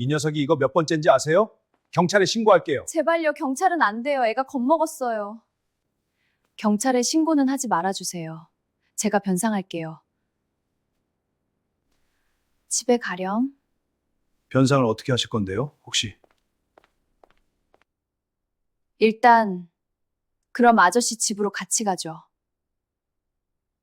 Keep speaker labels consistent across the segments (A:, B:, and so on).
A: 이 녀석이 이거 몇 번째인지 아세요? 경찰에 신고할게요.
B: 제발요, 경찰은 안 돼요. 애가 겁먹었어요. 경찰에 신고는 하지 말아주세요. 제가 변상할게요. 집에 가렴.
A: 변상을 어떻게 하실 건데요? 혹시
B: 일단 그럼 아저씨 집으로 같이 가죠.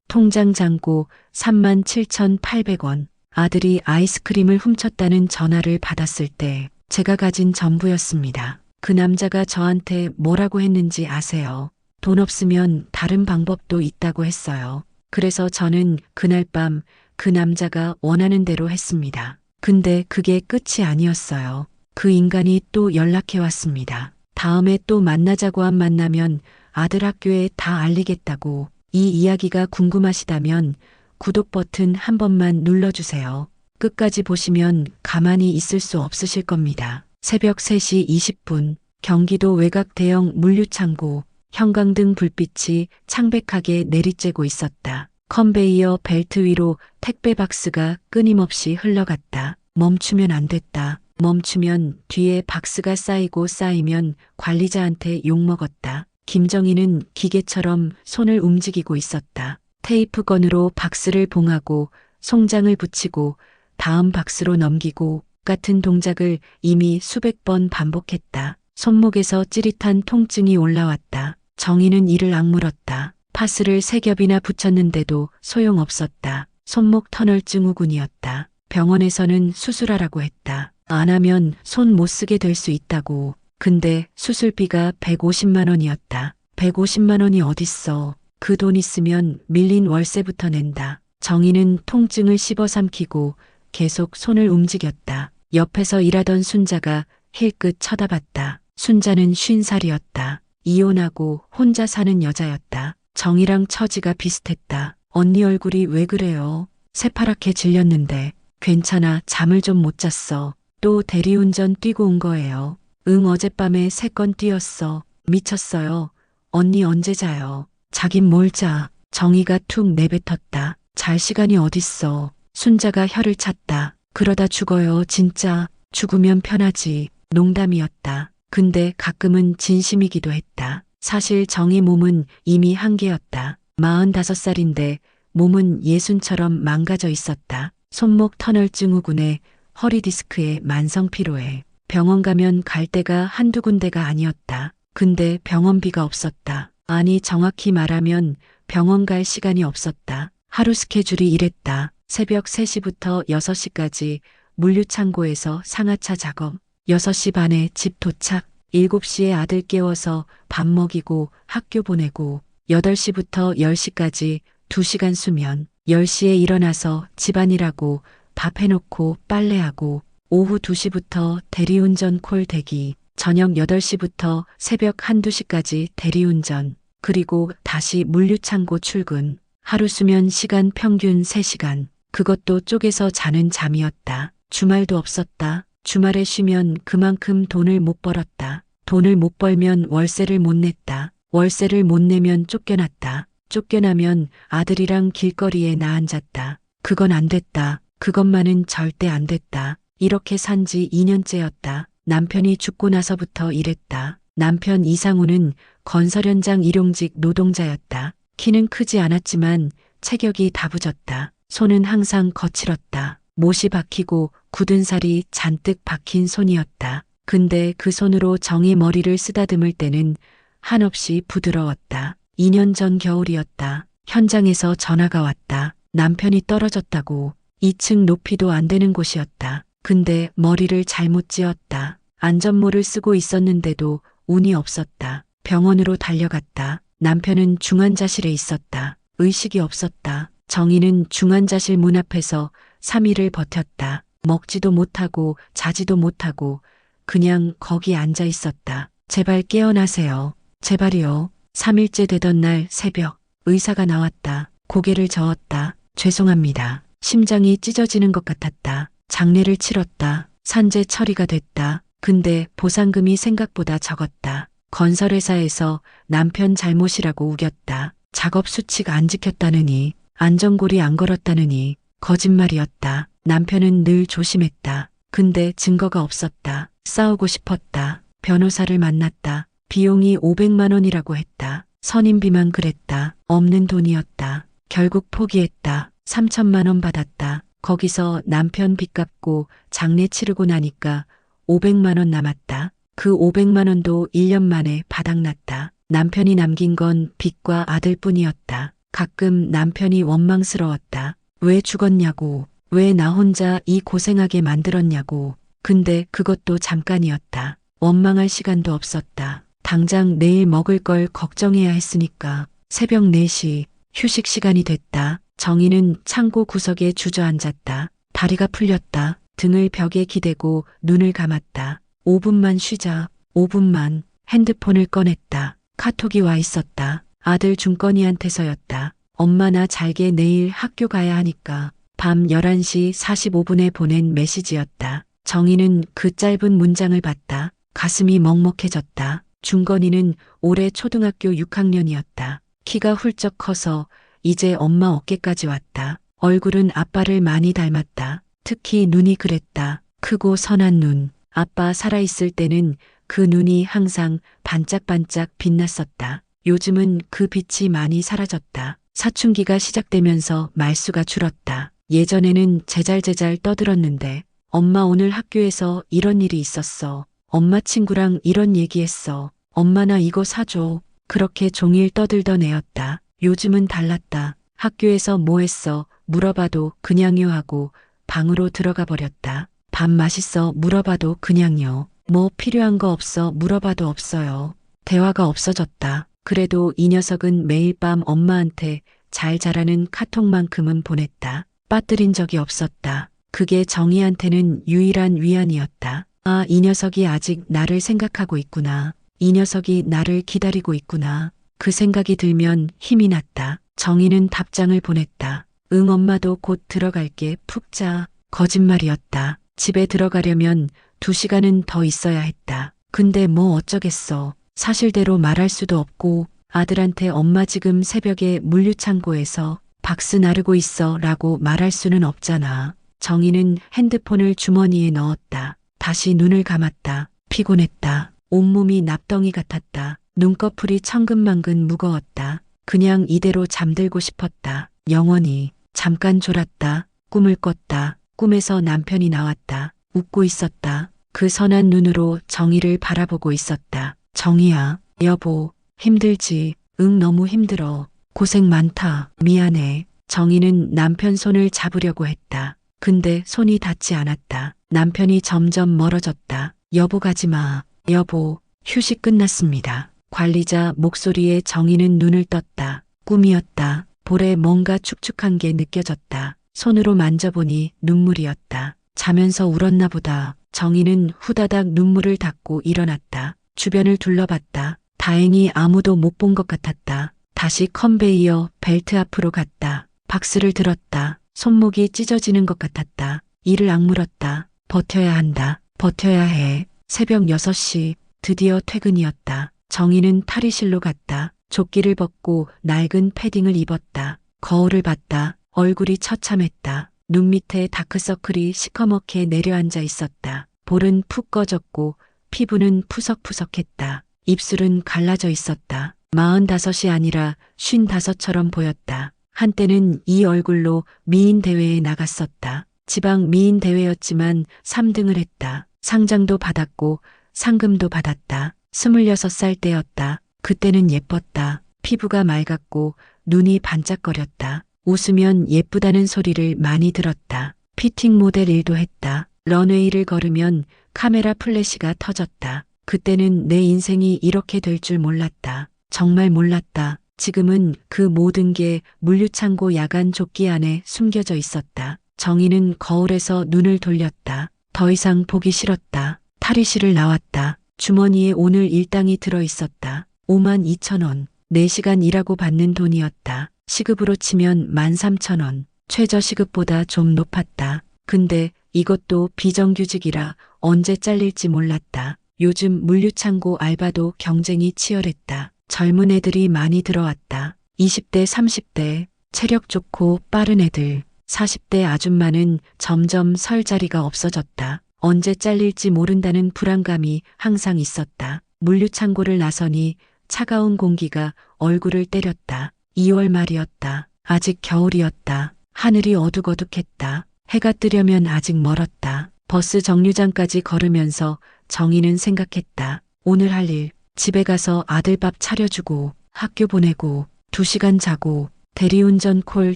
C: 통장 잔고 37,800원. 아들이 아이스크림을 훔쳤다는 전화를 받았을 때 제가 가진 전부였습니다. 그 남자가 저한테 뭐라고 했는지 아세요? 돈 없으면 다른 방법도 있다고 했어요. 그래서 저는 그날 밤 그 남자가 원하는 대로 했습니다. 근데 그게 끝이 아니었어요. 그 인간이 또 연락해 왔습니다. 다음에 또 만나자고 한 만나면 아들 학교에 다 알리겠다고. 이 이야기가 궁금하시다면 구독 버튼 한 번만 눌러주세요. 끝까지 보시면 가만히 있을 수 없으실 겁니다. 새벽 3시 20분 경기도 외곽 대형 물류창고 형광등 불빛이 창백하게 내리쬐고 있었다. 컨베이어 벨트 위로 택배 박스가 끊임없이 흘러갔다. 멈추면 안 됐다. 멈추면 뒤에 박스가 쌓이고 쌓이면 관리자한테 욕먹었다. 김정희는 기계처럼 손을 움직이고 있었다. 테이프건으로 박스를 봉하고 송장을 붙이고 다음 박스로 넘기고 같은 동작을 이미 수백 번 반복했다. 손목에서 찌릿한 통증이 올라왔다. 정희는 이를 악물었다. 파스를 3겹이나 붙였는데도 소용없었다. 손목 터널 증후군이었다. 병원에서는 수술하라고 했다. 안 하면 손 못 쓰게 될 수 있다고. 근데 수술비가 150만 원이었다. 150만 원이 어딨어. 그 돈 있으면 밀린 월세부터 낸다. 정희는 통증을 씹어삼키고 계속 손을 움직였다. 옆에서 일하던 순자가 힐끗 쳐다봤다. 순자는 50살이었다. 이혼하고 혼자 사는 여자였다. 정희랑 처지가 비슷했다. 언니 얼굴이 왜 그래요? 새파랗게 질렸는데. 괜찮아, 잠을 좀 못 잤어. 또 대리운전 뛰고 온 거예요. 응, 어젯밤에 3건 뛰었어. 미쳤어요. 언니 언제 자요? 자긴 뭘 자. 정희가 툭 내뱉었다. 잘 시간이 어딨어. 순자가 혀를 찼다. 그러다 죽어요, 진짜. 죽으면 편하지. 농담이었다. 근데 가끔은 진심이기도 했다. 사실 정희 몸은 이미 한계였다. 45살인데 몸은 예순처럼 망가져 있었다. 손목 터널 증후군에 허리 디스크에 만성 피로에 병원 가면 갈 데가 한두 군데가 아니었다. 근데 병원비가 없었다. 아니, 정확히 말하면 병원 갈 시간이 없었다. 하루 스케줄이 이랬다. 새벽 3시부터 6시까지 물류창고에서 상하차 작업. 6시 반에 집 도착. 7시에 아들 깨워서 밥 먹이고 학교 보내고 8시부터 10시까지 2시간 수면. 10시에 일어나서 집안일하고 밥 해놓고 빨래하고 오후 2시부터 대리운전 콜 대기. 저녁 8시부터 새벽 1, 2시까지 대리운전. 그리고 다시 물류창고 출근. 하루 수면 시간 평균 3시간. 그것도 쪼개서 자는 잠이었다. 주말도 없었다. 주말에 쉬면 그만큼 돈을 못 벌었다. 돈을 못 벌면 월세를 못 냈다. 월세를 못 내면 쫓겨났다. 쫓겨나면 아들이랑 길거리에 나앉았다. 그건 안 됐다. 그것만은 절대 안 됐다. 이렇게 산 지 2년째였다. 남편이 죽고 나서부터 이랬다. 남편 이상우는 건설 현장 일용직 노동자였다. 키는 크지 않았지만 체격이 다부졌다. 손은 항상 거칠었다. 못이 박히고 굳은 살이 잔뜩 박힌 손이었다. 근데 그 손으로 정희 머리를 쓰다듬을 때는 한없이 부드러웠다. 2년 전 겨울이었다. 현장에서 전화가 왔다. 남편이 떨어졌다고. 2층 높이도 안 되는 곳이었다. 근데 머리를 잘못 찧었다. 안전모를 쓰고 있었는데도 운이 없었다. 병원으로 달려갔다. 남편은 중환자실에 있었다. 의식이 없었다. 정희는 중환자실 문 앞에서 3일을 버텼다. 먹지도 못하고 자지도 못하고 그냥 거기 앉아 있었다. 제발 깨어나세요. 제발이요. 3일째 되던 날 새벽 의사가 나왔다. 고개를 저었다. 죄송합니다. 심장이 찢어지는 것 같았다. 장례를 치렀다. 산재 처리가 됐다. 근데 보상금이 생각보다 적었다. 건설회사에서 남편 잘못이라고 우겼다. 작업 수칙 안 지켰다느니, 안전고리 안 걸었다느니, 거짓말이었다. 남편은 늘 조심했다. 근데 증거가 없었다. 싸우고 싶었다. 변호사를 만났다. 비용이 500만 원이라고 했다. 선임비만 그랬다. 없는 돈이었다. 결국 포기했다. 3천만 원 받았다. 거기서 남편 빚 갚고 장례 치르고 나니까 500만 원 남았다. 그 500만 원도 1년 만에 바닥났다. 남편이 남긴 건 빚과 아들뿐이었다. 가끔 남편이 원망스러웠다. 왜 죽었냐고, 왜 나 혼자 이 고생하게 만들었냐고. 근데 그것도 잠깐이었다. 원망할 시간도 없었다. 당장 내일 먹을 걸 걱정해야 했으니까. 새벽 4시 휴식 시간이 됐다. 정희는 창고 구석에 주저앉았다. 다리가 풀렸다. 등을 벽에 기대고 눈을 감았다. 5분만 쉬자. 5분만. 핸드폰을 꺼냈다. 카톡이 와 있었다. 아들 중건이한테서였다. 엄마 나 잘게 내일 학교 가야 하니까. 밤 11시 45분에 보낸 메시지였다. 정희는 그 짧은 문장을 봤다. 가슴이 먹먹해졌다. 중건이는 올해 초등학교 6학년이었다. 키가 훌쩍 커서 이제 엄마 어깨까지 왔다. 얼굴은 아빠를 많이 닮았다. 특히 눈이 그랬다. 크고 선한 눈. 아빠 살아있을 때는 그 눈이 항상 반짝반짝 빛났었다. 요즘은 그 빛이 많이 사라졌다. 사춘기가 시작되면서 말수가 줄었다. 예전에는 제잘제잘 떠들었는데 엄마 오늘 학교에서 이런 일이 있었어. 엄마 친구랑 이런 얘기했어. 엄마 나 이거 사줘. 그렇게 종일 떠들던 애였다. 요즘은 달랐다. 학교에서 뭐 했어? 물어봐도 그냥요 하고 방으로 들어가 버렸다. 밥 맛있어? 물어봐도 그냥요. 뭐 필요한 거 없어? 물어봐도 없어요. 대화가 없어졌다. 그래도 이 녀석은 매일 밤 엄마한테 잘 자라는 카톡만큼은 보냈다. 빠뜨린 적이 없었다. 그게 정희한테는 유일한 위안이었다. 아, 이 녀석이 아직 나를 생각하고 있구나. 이 녀석이 나를 기다리고 있구나. 그 생각이 들면 힘이 났다. 정희는 답장을 보냈다. 응 엄마도 곧 들어갈게. 푹 자. 거짓말이었다. 집에 들어가려면 2시간은 더 있어야 했다. 근데 뭐 어쩌겠어. 사실대로 말할 수도 없고 아들한테 엄마 지금 새벽에 물류창고에서 박스 나르고 있어 라고 말할 수는 없잖아. 정희는 핸드폰을 주머니에 넣었다. 다시 눈을 감았다. 피곤했다. 온몸이 납덩이 같았다. 눈꺼풀이 천근만근 무거웠다. 그냥 이대로 잠들고 싶었다. 영원히. 잠깐 졸았다. 꿈을 꿨다. 꿈에서 남편이 나왔다. 웃고 있었다. 그 선한 눈으로 정희를 바라보고 있었다. 정희야, 여보, 힘들지? 응, 너무 힘들어. 고생 많다. 미안해. 정희는 남편 손을 잡으려고 했다. 근데 손이 닿지 않았다. 남편이 점점 멀어졌다. 여보 가지 마. 여보, 휴식 끝났습니다. 관리자 목소리에 정희는 눈을 떴다. 꿈이었다. 볼에 뭔가 축축한 게 느껴졌다. 손으로 만져보니 눈물이었다. 자면서 울었나 보다. 정희는 후다닥 눈물을 닦고 일어났다. 주변을 둘러봤다. 다행히 아무도 못 본 것 같았다. 다시 컨베이어 벨트 앞으로 갔다. 박스를 들었다. 손목이 찢어지는 것 같았다. 이를 악물었다. 버텨야 한다. 버텨야 해. 새벽 6시 드디어 퇴근이었다. 정희는 탈의실로 갔다. 조끼를 벗고 낡은 패딩을 입었다. 거울을 봤다. 얼굴이 처참했다. 눈 밑에 다크서클이 시커멓게 내려앉아 있었다. 볼은 푹 꺼졌고 피부는 푸석푸석했다. 입술은 갈라져 있었다. 45이 아니라 55처럼 보였다. 한때는 이 얼굴로 미인 대회에 나갔었다. 지방 미인 대회였지만 3등을 했다. 상장도 받았고 상금도 받았다. 26살 때였다. 그때는 예뻤다. 피부가 맑았고 눈이 반짝거렸다. 웃으면 예쁘다는 소리를 많이 들었다. 피팅 모델 일도 했다. 런웨이를 걸으면 카메라 플래시가 터졌다. 그때는 내 인생이 이렇게 될 줄 몰랐다. 정말 몰랐다. 지금은 그 모든 게 물류창고 야간 조끼 안에 숨겨져 있었다. 정희는 거울에서 눈을 돌렸다. 더 이상 보기 싫었다. 탈의실을 나왔다. 주머니에 오늘 일당이 들어 있었다. 52,000원. 4시간 일하고 받는 돈이었다. 시급으로 치면 13,000원. 최저시급보다 좀 높았다. 근데 이것도 비정규직이라 언제 잘릴지 몰랐다. 요즘 물류창고 알바도 경쟁이 치열했다. 젊은 애들이 많이 들어왔다. 20대, 30대, 체력 좋고 빠른 애들. 40대 아줌마는 점점 설 자리가 없어졌다. 언제 잘릴지 모른다는 불안감이 항상 있었다. 물류창고를 나서니 차가운 공기가 얼굴을 때렸다. 2월 말이었다. 아직 겨울이었다. 하늘이 어둑어둑했다. 해가 뜨려면 아직 멀었다. 버스 정류장까지 걸으면서 정희는 생각했다. 오늘 할 일, 집에 가서 아들 밥 차려주고 학교 보내고 2시간 자고 대리운전 콜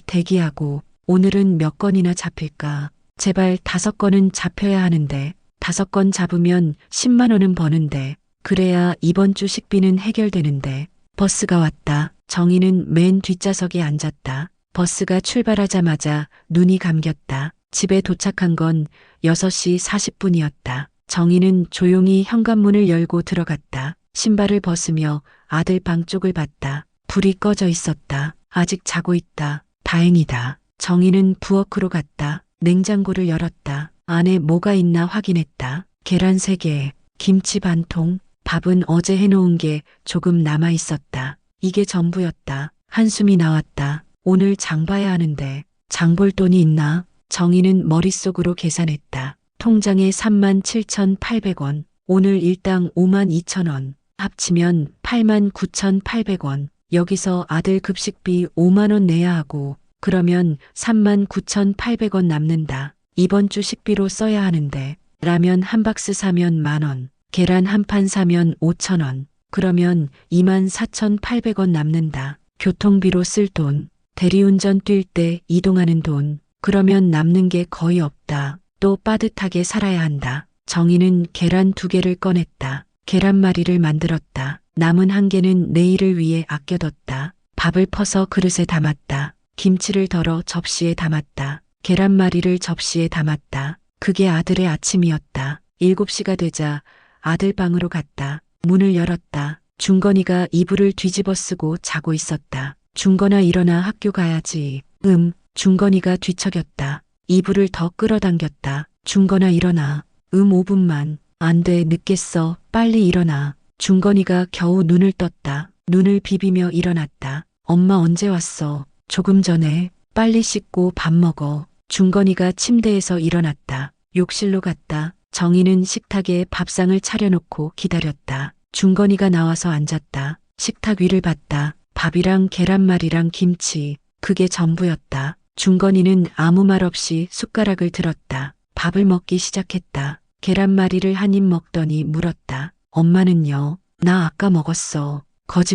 C: 대기하고 오늘은 몇 건이나 잡힐까? 제발 5건은 잡혀야 하는데 5건 잡으면 10만 원은 버는데 그래야 이번 주 식비는 해결되는데 버스가 왔다. 정희는 맨 뒷좌석에 앉았다. 버스가 출발하자마자 눈이 감겼다. 집에 도착한 건 6시 40분이었다. 정희는 조용히 현관문을 열고 들어갔다. 신발을 벗으며 아들 방 쪽을 봤다. 불이 꺼져 있었다. 아직 자고 있다. 다행이다. 정희는 부엌으로 갔다. 냉장고를 열었다. 안에 뭐가 있나 확인했다. 계란 3개, 김치 반통, 밥은 어제 해놓은 게 조금 남아 있었다. 이게 전부였다. 한숨이 나왔다. 오늘 장 봐야 하는데 장 볼 돈이 있나? 정희는 머릿속으로 계산했다. 통장에 37,800원, 오늘 일당 52,000원, 합치면 89,800원. 여기서 아들 급식비 5만 원 내야 하고 그러면 39,800원 남는다. 이번 주 식비로 써야 하는데 라면 한 박스 사면 10,000원, 계란 한 판 사면 5,000원. 그러면 24,800원 남는다. 교통비로 쓸 돈, 대리운전 뛸 때 이동하는 돈, 그러면 남는 게 거의 없다. 또 빠듯하게 살아야 한다. 정희는 계란 2개를 꺼냈다. 계란말이를 만들었다. 남은 1개는 내일을 위해 아껴뒀다. 밥을 퍼서 그릇에 담았다. 김치를 덜어 접시에 담았다. 계란말이를 접시에 담았다. 그게 아들의 아침이었다. 7시가 되자 아들 방으로 갔다. 문을 열었다. 중건이가 이불을 뒤집어 쓰고 자고 있었다. 중건아 일어나 학교 가야지. 중건이가 뒤척였다. 이불을 더 끌어당겼다. 중건아 일어나. 5분만. 안 돼, 늦겠어. 빨리 일어나. 중건이가 겨우 눈을 떴다. 눈을 비비며 일어났다. 엄마 언제 왔어? 조금 전에. 빨리 씻고 밥 먹어. 중건이가 침대에서 일어났다. 욕실로 갔다. 정희는 식탁에 밥상을 차려놓고 기다렸다. 중건이가 나와서 앉았다. 식탁 위를 봤다. 밥이랑 계란말이랑 김치. 그게 전부였다. 중건이는 아무 말 없이 숟가락을 들었다. 밥을 먹기 시작했다. 계란말이를 한 입 먹더니 물었다. 엄마는요? 나 아까 먹었어.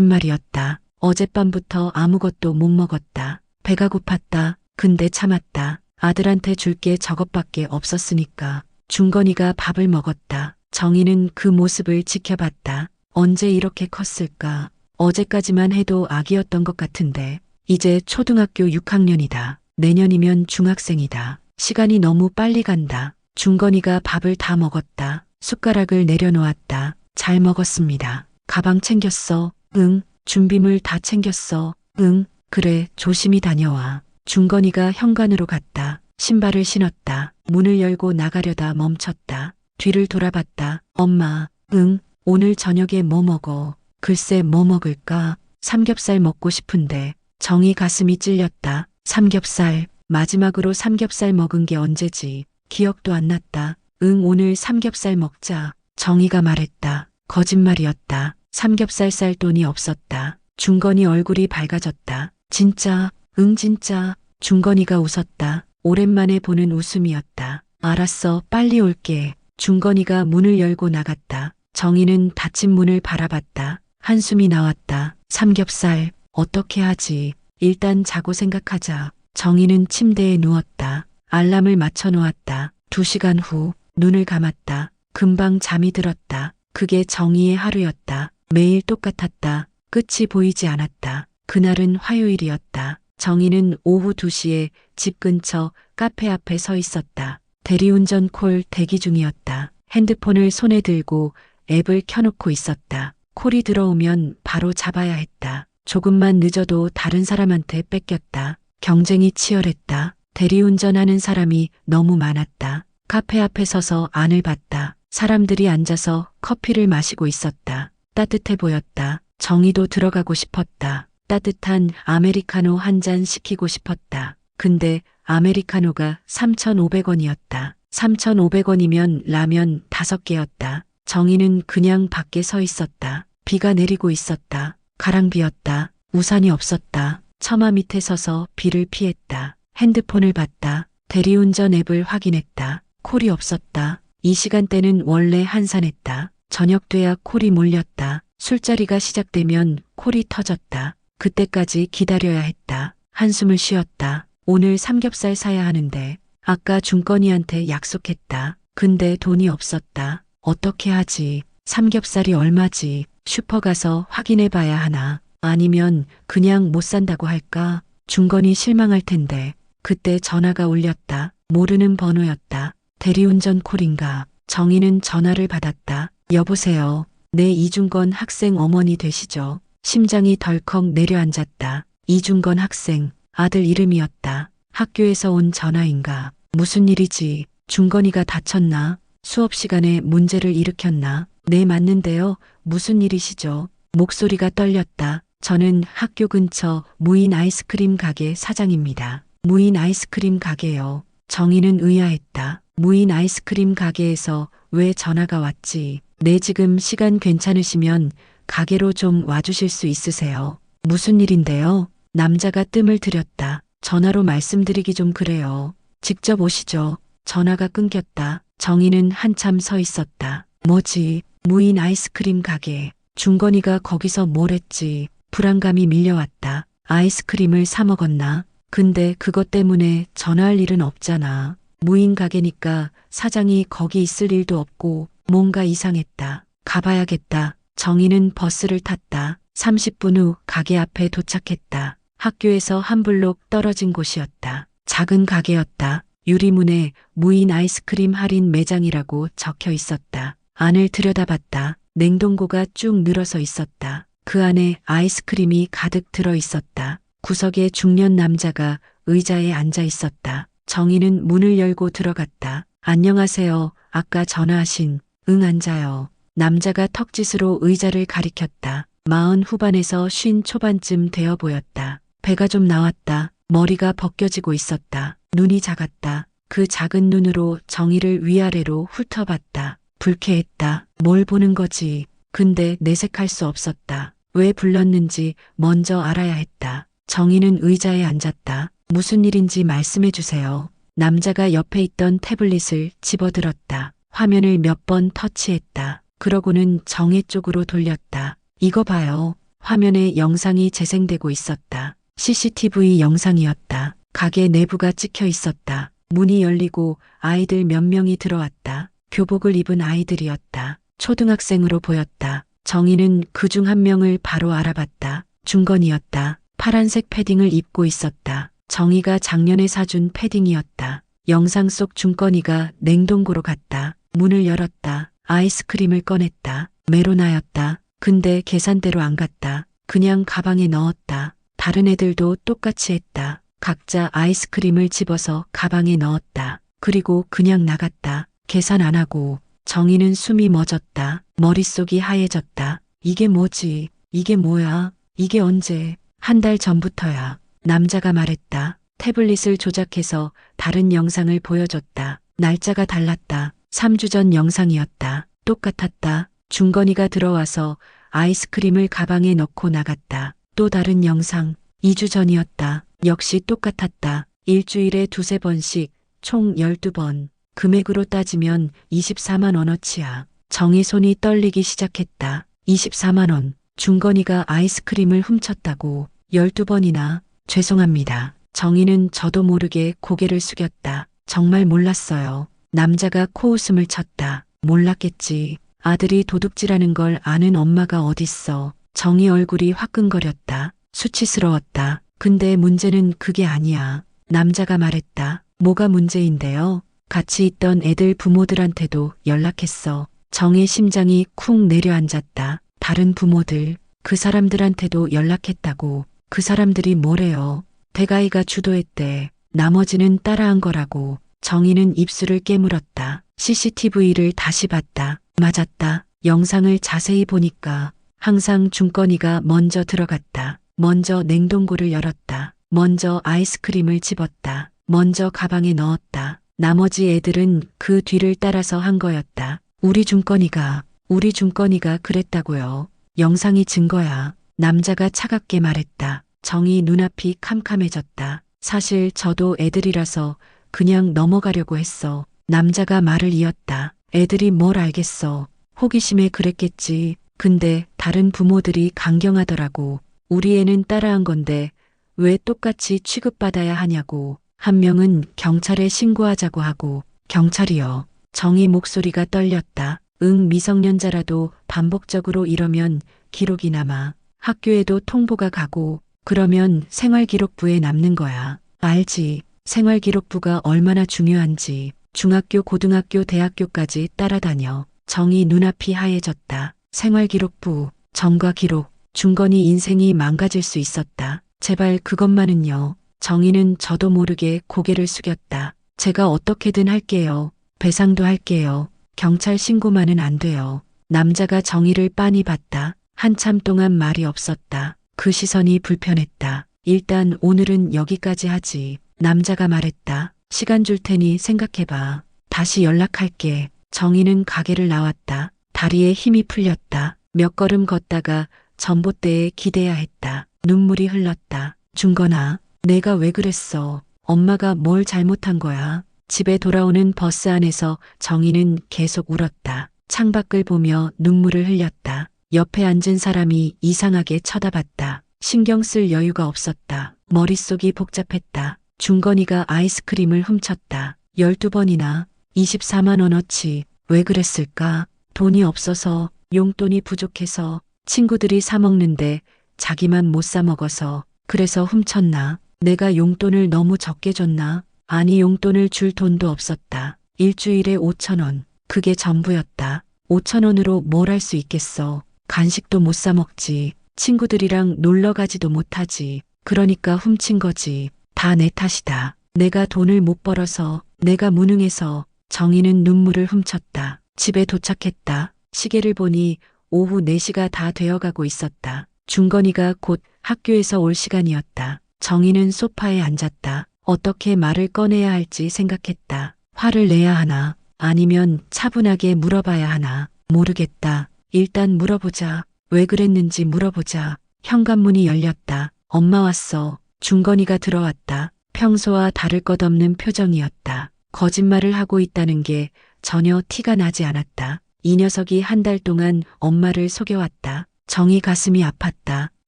C: 거짓말이었다. 어젯밤부터 아무것도 못 먹었다. 배가 고팠다. 근데 참았다. 아들한테 줄 게 저것밖에 없었으니까. 중건이가 밥을 먹었다. 정희는 그 모습을 지켜봤다. 언제 이렇게 컸을까? 어제까지만 해도 아기였던 것 같은데 이제 초등학교 6학년이다. 내년이면 중학생이다. 시간이 너무 빨리 간다. 중건이가 밥을 다 먹었다. 숟가락을 내려놓았다. 잘 먹었습니다. 가방 챙겼어? 응. 준비물 다 챙겼어? 응. 그래, 조심히 다녀와. 중건이가 현관으로 갔다. 신발을 신었다. 문을 열고 나가려다 멈췄다. 뒤를 돌아봤다. 엄마, 응. 오늘 저녁에 뭐 먹어? 글쎄 뭐 먹을까? 삼겹살 먹고 싶은데. 정희 가슴이 찔렸다. 삼겹살. 마지막으로 삼겹살 먹은 게 언제지? 기억도 안 났다. 응, 오늘 삼겹살 먹자. 정희가 말했다. 거짓말이었다. 삼겹살 살 돈이 없었다. 중건이 얼굴이 밝아졌다. 진짜? 응, 진짜. 중건이가 웃었다. 오랜만에 보는 웃음이었다. 알았어, 빨리 올게. 중건이가 문을 열고 나갔다. 정희는 닫힌 문을 바라봤다. 한숨이 나왔다. 삼겹살, 어떻게 하지? 일단 자고 생각하자. 정희는 침대에 누웠다. 알람을 맞춰 놓았다. 2시간 후 눈을 감았다. 금방 잠이 들었다. 그게 정희의 하루였다. 매일 똑같았다. 끝이 보이지 않았다. 그날은 화요일이었다. 정희는 오후 2시에 집 근처 카페 앞에 서 있었다. 대리운전 콜 대기 중이었다. 핸드폰을 손에 들고 앱을 켜놓고 있었다. 콜이 들어오면 바로 잡아야 했다. 조금만 늦어도 다른 사람한테 뺏겼다. 경쟁이 치열했다. 대리운전하는 사람이 너무 많았다. 카페 앞에 서서 안을 봤다. 사람들이 앉아서 커피를 마시고 있었다. 따뜻해 보였다. 정희도 들어가고 싶었다. 따뜻한 아메리카노 한 잔 시키고 싶었다. 근데 아메리카노가 3,500원이었다. 3,500원이면 라면 5개였다. 정희는 그냥 밖에 서 있었다. 비가 내리고 있었다. 가랑비였다. 우산이 없었다. 처마 밑에 서서 비를 피했다. 핸드폰을 봤다. 대리운전 앱을 확인했다. 콜이 없었다. 이 시간대는 원래 한산했다. 저녁 돼야 콜이 몰렸다. 술자리가 시작되면 콜이 터졌다. 그때까지 기다려야 했다. 한숨을 쉬었다. 오늘 삼겹살 사야 하는데 아까 중건이한테 약속했다. 근데 돈이 없었다. 어떻게 하지? 삼겹살이 얼마지? 슈퍼 가서 확인해 봐야 하나? 아니면 그냥 못 산다고 할까? 중건이 실망할 텐데. 그때 전화가 울렸다. 모르는 번호였다. 대리운전 콜인가? 정희는 전화를 받았다. 여보세요. 네, 이중건 학생 어머니 되시죠? 심장이 덜컥 내려앉았다. 이중건 학생, 아들 이름이었다. 학교에서 온 전화인가? 무슨 일이지? 중건이가 다쳤나? 수업 시간에 문제를 일으켰나? 네, 맞는데요. 무슨 일이시죠? 목소리가 떨렸다. 저는 학교 근처 무인 아이스크림 가게 사장입니다. 무인 아이스크림 가게요. 정희는 의아했다. 무인 아이스크림 가게에서 왜 전화가 왔지? 네, 지금 시간 괜찮으시면 가게로 좀 와주실 수 있으세요? 무슨 일인데요? 남자가 뜸을 들였다. 전화로 말씀드리기 좀 그래요. 직접 오시죠. 전화가 끊겼다. 정희는 한참 서 있었다. 뭐지? 무인 아이스크림 가게. 중건이가 거기서 뭘 했지? 불안감이 밀려왔다. 아이스크림을 사 먹었나? 근데 그것 때문에 전화할 일은 없잖아. 무인 가게니까 사장이 거기 있을 일도 없고 뭔가 이상했다. 가봐야겠다. 정희는 버스를 탔다. 30분 후 가게 앞에 도착했다. 학교에서 한 블록 떨어진 곳이었다. 작은 가게였다. 유리문에 무인 아이스크림 할인 매장이라고 적혀 있었다. 안을 들여다봤다. 냉동고가 쭉 늘어서 있었다. 그 안에 아이스크림이 가득 들어 있었다. 구석에 중년 남자가 의자에 앉아 있었다. 정희는 문을 열고 들어갔다. 안녕하세요. 아까 전화하신. 응, 앉아요. 남자가 턱짓으로 의자를 가리켰다. 40 후반에서 50 초반쯤 되어 보였다. 배가 좀 나왔다. 머리가 벗겨지고 있었다. 눈이 작았다. 그 작은 눈으로 정희를 위아래로 훑어봤다. 불쾌했다. 뭘 보는 거지? 근데 내색할 수 없었다. 왜 불렀는지 먼저 알아야 했다. 정희는 의자에 앉았다. 무슨 일인지 말씀해 주세요. 남자가 옆에 있던 태블릿을 집어들었다. 화면을 몇 번 터치했다. 그러고는 정희 쪽으로 돌렸다. 이거 봐요. 화면에 영상이 재생되고 있었다. CCTV 영상이었다. 가게 내부가 찍혀 있었다. 문이 열리고 아이들 몇 명이 들어왔다. 교복을 입은 아이들이었다. 초등학생으로 보였다. 정희는 그중 한 명을 바로 알아봤다. 중건이었다. 파란색 패딩을 입고 있었다. 정희가 작년에 사준 패딩이었다. 영상 속 중건이가 냉동고로 갔다. 문을 열었다. 아이스크림을 꺼냈다. 메로나였다. 근데 계산대로 안 갔다. 그냥 가방에 넣었다. 다른 애들도 똑같이 했다. 각자 아이스크림을 집어서 가방에 넣었다. 그리고 그냥 나갔다. 계산 안 하고. 정희는 숨이 멎었다. 머릿속이 하얘졌다. 이게 뭐지? 이게 뭐야? 이게 언제? 한 달 전부터야. 남자가 말했다. 태블릿을 조작해서 다른 영상을 보여줬다. 날짜가 달랐다. 3주 전 영상이었다. 똑같았다. 중건이가 들어와서 아이스크림을 가방에 넣고 나갔다. 또 다른 영상. 2주 전이었다. 역시 똑같았다. 일주일에 2~3번씩 총 12번. 금액으로 따지면 24만 원어치야. 정희 손이 떨리기 시작했다. 24만 원. 중건이가 아이스크림을 훔쳤다고 12번이나. 죄송합니다. 정희는 저도 모르게 고개를 숙였다. 정말 몰랐어요. 남자가 코웃음을 쳤다. 몰랐겠지. 아들이 도둑질하는 걸 아는 엄마가 어딨어. 정희 얼굴이 화끈거렸다. 수치스러웠다. 근데 문제는 그게 아니야. 남자가 말했다. 뭐가 문제인데요? 같이 있던 애들 부모들한테도 연락했어. 정의 심장이 쿵 내려앉았다. 다른 부모들, 그 사람들한테도 연락했다고. 그 사람들이 뭐래요? 대가이가 주도했대. 나머지는 따라한 거라고. 정희는 입술을 깨물었다. CCTV를 다시 봤다. 맞았다. 영상을 자세히 보니까 항상 중건이가 먼저 들어갔다. 먼저 냉동고를 열었다. 먼저 아이스크림을 집었다. 먼저 가방에 넣었다. 나머지 애들은 그 뒤를 따라서 한 거였다. 우리 중건이가 그랬다고요. 영상이 증거야. 남자가 차갑게 말했다. 정희 눈앞이 캄캄해졌다. 사실 저도 애들이라서 그냥 넘어가려고 했어. 남자가 말을 이었다. 애들이 뭘 알겠어. 호기심에 그랬겠지. 근데 다른 부모들이 강경하더라고. 우리 애는 따라한 건데 왜 똑같이 취급받아야 하냐고. 한 명은 경찰에 신고하자고 하고. 경찰이요. 정희 목소리가 떨렸다. 응, 미성년자라도 반복적으로 이러면 기록이 남아. 학교에도 통보가 가고 그러면 생활기록부에 남는 거야. 알지. 생활기록부가 얼마나 중요한지. 중학교, 고등학교, 대학교까지 따라다녀. 정희 눈앞이 하얘졌다. 생활기록부, 점과 기록. 중건이 인생이 망가질 수 있었다. 제발 그것만은요. 정희는 저도 모르게 고개를 숙였다. 제가 어떻게든 할게요. 배상도 할게요. 경찰 신고만은 안 돼요. 남자가 정희를 빤히 봤다. 한참 동안 말이 없었다. 그 시선이 불편했다. 일단 오늘은 여기까지 하지. 남자가 말했다. 시간 줄 테니 생각해봐. 다시 연락할게. 정희는 가게를 나왔다. 다리에 힘이 풀렸다. 몇 걸음 걷다가 전봇대에 기대야 했다. 눈물이 흘렀다. 중건아, 내가 왜 그랬어? 엄마가 뭘 잘못한 거야? 집에 돌아오는 버스 안에서 정희는 계속 울었다. 창밖을 보며 눈물을 흘렸다. 옆에 앉은 사람이 이상하게 쳐다봤다. 신경 쓸 여유가 없었다. 머릿속이 복잡했다. 중건이가 아이스크림을 훔쳤다. 12번이나 24만 원어치. 왜 그랬을까? 돈이 없어서, 용돈이 부족해서, 친구들이 사 먹는데 자기만 못 사 먹어서. 그래서 훔쳤나? 내가 용돈을 너무 적게 줬나? 아니, 용돈을 줄 돈도 없었다. 일주일에 5천 원. 그게 전부였다. 5천 원으로 뭘 할 수 있겠어. 간식도 못 사 먹지. 친구들이랑 놀러 가지도 못하지. 그러니까 훔친 거지. 다 내 탓이다. 내가 돈을 못 벌어서, 내가 무능해서. 정희는 눈물을 훔쳤다. 집에 도착했다. 시계를 보니 오후 4시가 다 되어가고 있었다. 중건이가 곧 학교에서 올 시간이었다. 정희는 소파에 앉았다. 어떻게 말을 꺼내야 할지 생각했다. 화를 내야 하나? 아니면 차분하게 물어봐야 하나? 모르겠다. 일단 물어보자. 왜 그랬는지 물어보자. 현관문이 열렸다. 엄마 왔어. 중건이가 들어왔다. 평소와 다를 것 없는 표정이었다. 거짓말을 하고 있다는 게 전혀 티가 나지 않았다. 이 녀석이 한 달 동안 엄마를 속여왔다. 정희 가슴이 아팠다.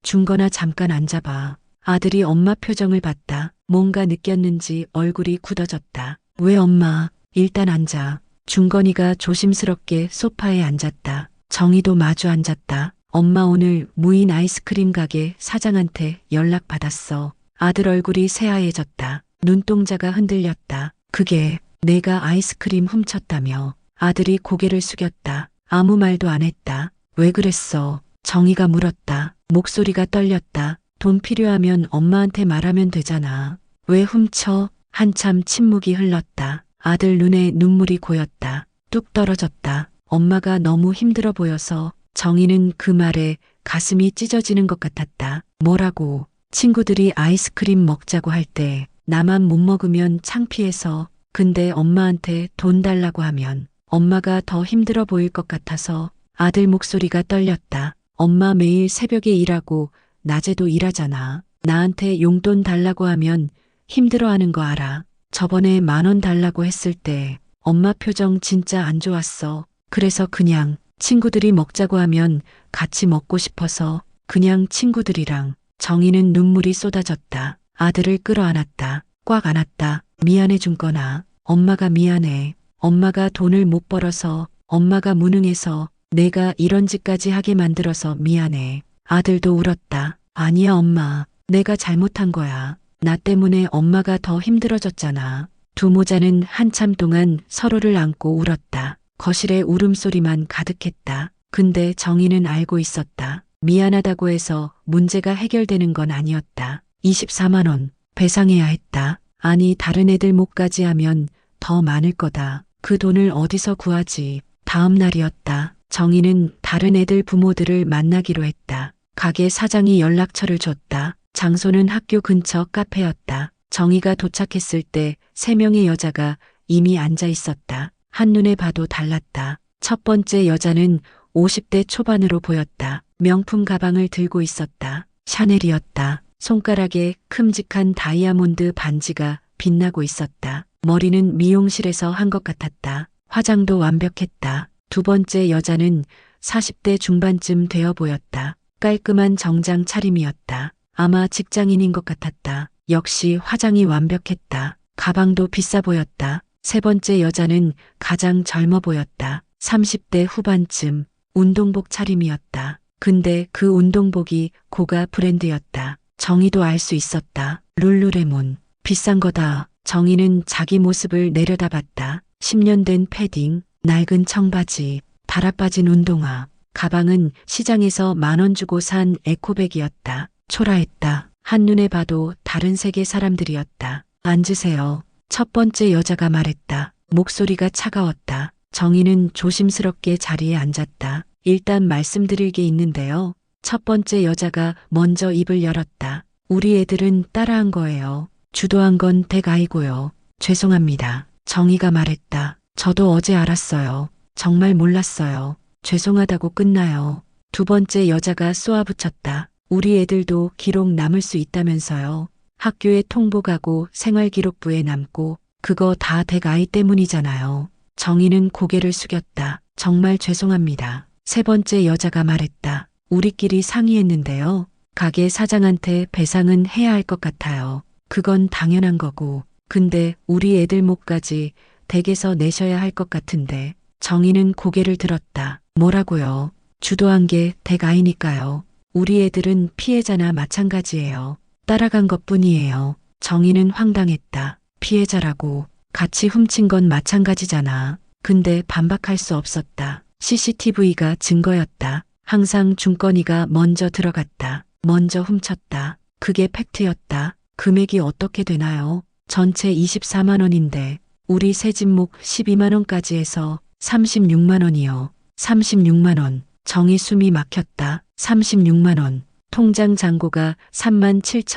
C: 중건아, 잠깐 앉아봐. 아들이 엄마 표정을 봤다. 뭔가 느꼈는지 얼굴이 굳어졌다. 왜 엄마? 일단 앉아. 중건이가 조심스럽게 소파에 앉았다. 정희도 마주 앉았다. 엄마, 오늘 무인 아이스크림 가게 사장한테 연락받았어. 아들 얼굴이 새하얘졌다. 눈동자가 흔들렸다. 그게 내가 아이스크림 훔쳤다며. 아들이 고개를 숙였다. 아무 말도 안 했다. 왜 그랬어? 정희가 물었다. 목소리가 떨렸다. 돈 필요하면 엄마한테 말하면 되잖아. 왜 훔쳐? 한참 침묵이 흘렀다. 아들 눈에 눈물이 고였다. 뚝 떨어졌다. 엄마가 너무 힘들어 보여서. 정희는 그 말에 가슴이 찢어지는 것 같았다. 뭐라고? 친구들이 아이스크림 먹자고 할 때 나만 못 먹으면 창피해서. 근데 엄마한테 돈 달라고 하면 엄마가 더 힘들어 보일 것 같아서. 아들 목소리가 떨렸다. 엄마 매일 새벽에 일하고 낮에도 일하잖아. 나한테 용돈 달라고 하면 힘들어하는 거 알아. 저번에 10,000원 달라고 했을 때 엄마 표정 진짜 안 좋았어. 그래서 그냥 친구들이 먹자고 하면 같이 먹고 싶어서 그냥 친구들이랑. 정희는 눈물이 쏟아졌다. 아들을 끌어안았다. 꽉 안았다. 미안해 중건아. 엄마가 미안해. 엄마가 돈을 못 벌어서, 엄마가 무능해서, 내가 이런 짓까지 하게 만들어서 미안해. 아들도 울었다. 아니야 엄마. 내가 잘못한 거야. 나 때문에 엄마가 더 힘들어졌잖아. 두 모자는 한참 동안 서로를 안고 울었다. 거실에 울음소리만 가득했다. 근데 정희는 알고 있었다. 미안하다고 해서 문제가 해결되는 건 아니었다. 24만 원 배상해야 했다. 아니, 다른 애들 목까지 하면 더 많을 거다. 그 돈을 어디서 구하지? 다음 날이었다. 정희는 다른 애들 부모들을 만나기로 했다. 가게 사장이 연락처를 줬다. 장소는 학교 근처 카페였다. 정희가 도착했을 때 3명의 여자가 이미 앉아 있었다. 한눈에 봐도 달랐다. 첫 번째 여자는 50대 초반으로 보였다. 명품 가방을 들고 있었다. 샤넬이었다. 손가락에 큼직한 다이아몬드 반지가 빛나고 있었다. 머리는 미용실에서 한 것 같았다. 화장도 완벽했다. 두 번째 여자는 40대 중반쯤 되어 보였다. 깔끔한 정장 차림이었다. 아마 직장인인 것 같았다. 역시 화장이 완벽했다. 가방도 비싸 보였다. 세 번째 여자는 가장 젊어 보였다. 30대 후반쯤. 운동복 차림이었다. 근데 그 운동복이 고가 브랜드였다. 정희도 알 수 있었다. 룰루레몬. 비싼 거다. 정희는 자기 모습을 내려다봤다. 10년 된 패딩, 낡은 청바지, 달아빠진 운동화. 가방은 시장에서 10,000원 주고 산 에코백이었다. 초라했다. 한눈에 봐도 다른 세계 사람들이었다. 앉으세요. 첫 번째 여자가 말했다. 목소리가 차가웠다. 정희는 조심스럽게 자리에 앉았다. 일단 말씀드릴 게 있는데요. 첫 번째 여자가 먼저 입을 열었다. 우리 애들은 따라한 거예요. 주도한 건 댁 아이고요. 죄송합니다. 정희가 말했다. 저도 어제 알았어요. 정말 몰랐어요. 죄송하다고 끝나요. 두 번째 여자가 쏘아붙였다. 우리 애들도 기록 남을 수 있다면서요. 학교에 통보가고 생활기록부에 남고 그거 다 댁 아이 때문이잖아요. 정희는 고개를 숙였다. 정말 죄송합니다. 세 번째 여자가 말했다. 우리끼리 상의했는데요. 가게 사장한테 배상은 해야 할 것 같아요. 그건 당연한 거고. 근데 우리 애들 몫까지 댁에서 내셔야 할 것 같은데. 정희는 고개를 들었다. 뭐라고요? 주도한 게 댁 아이니까요. 우리 애들은 피해자나 마찬가지예요. 따라간 것뿐이에요. 정희는 황당했다. 피해자라고. 같이 훔친 건 마찬가지잖아. 근데 반박할 수 없었다. CCTV가 증거였다. 항상 중건이가 먼저 들어갔다. 먼저 훔쳤다. 그게 팩트였다. 금액이 어떻게 되나요? 전체 24만 원인데 우리 새 집목 12만 원까지 해서 36만 원이요. 36만 원. 정희 숨이 막혔다. 36만 원. 통장 잔고가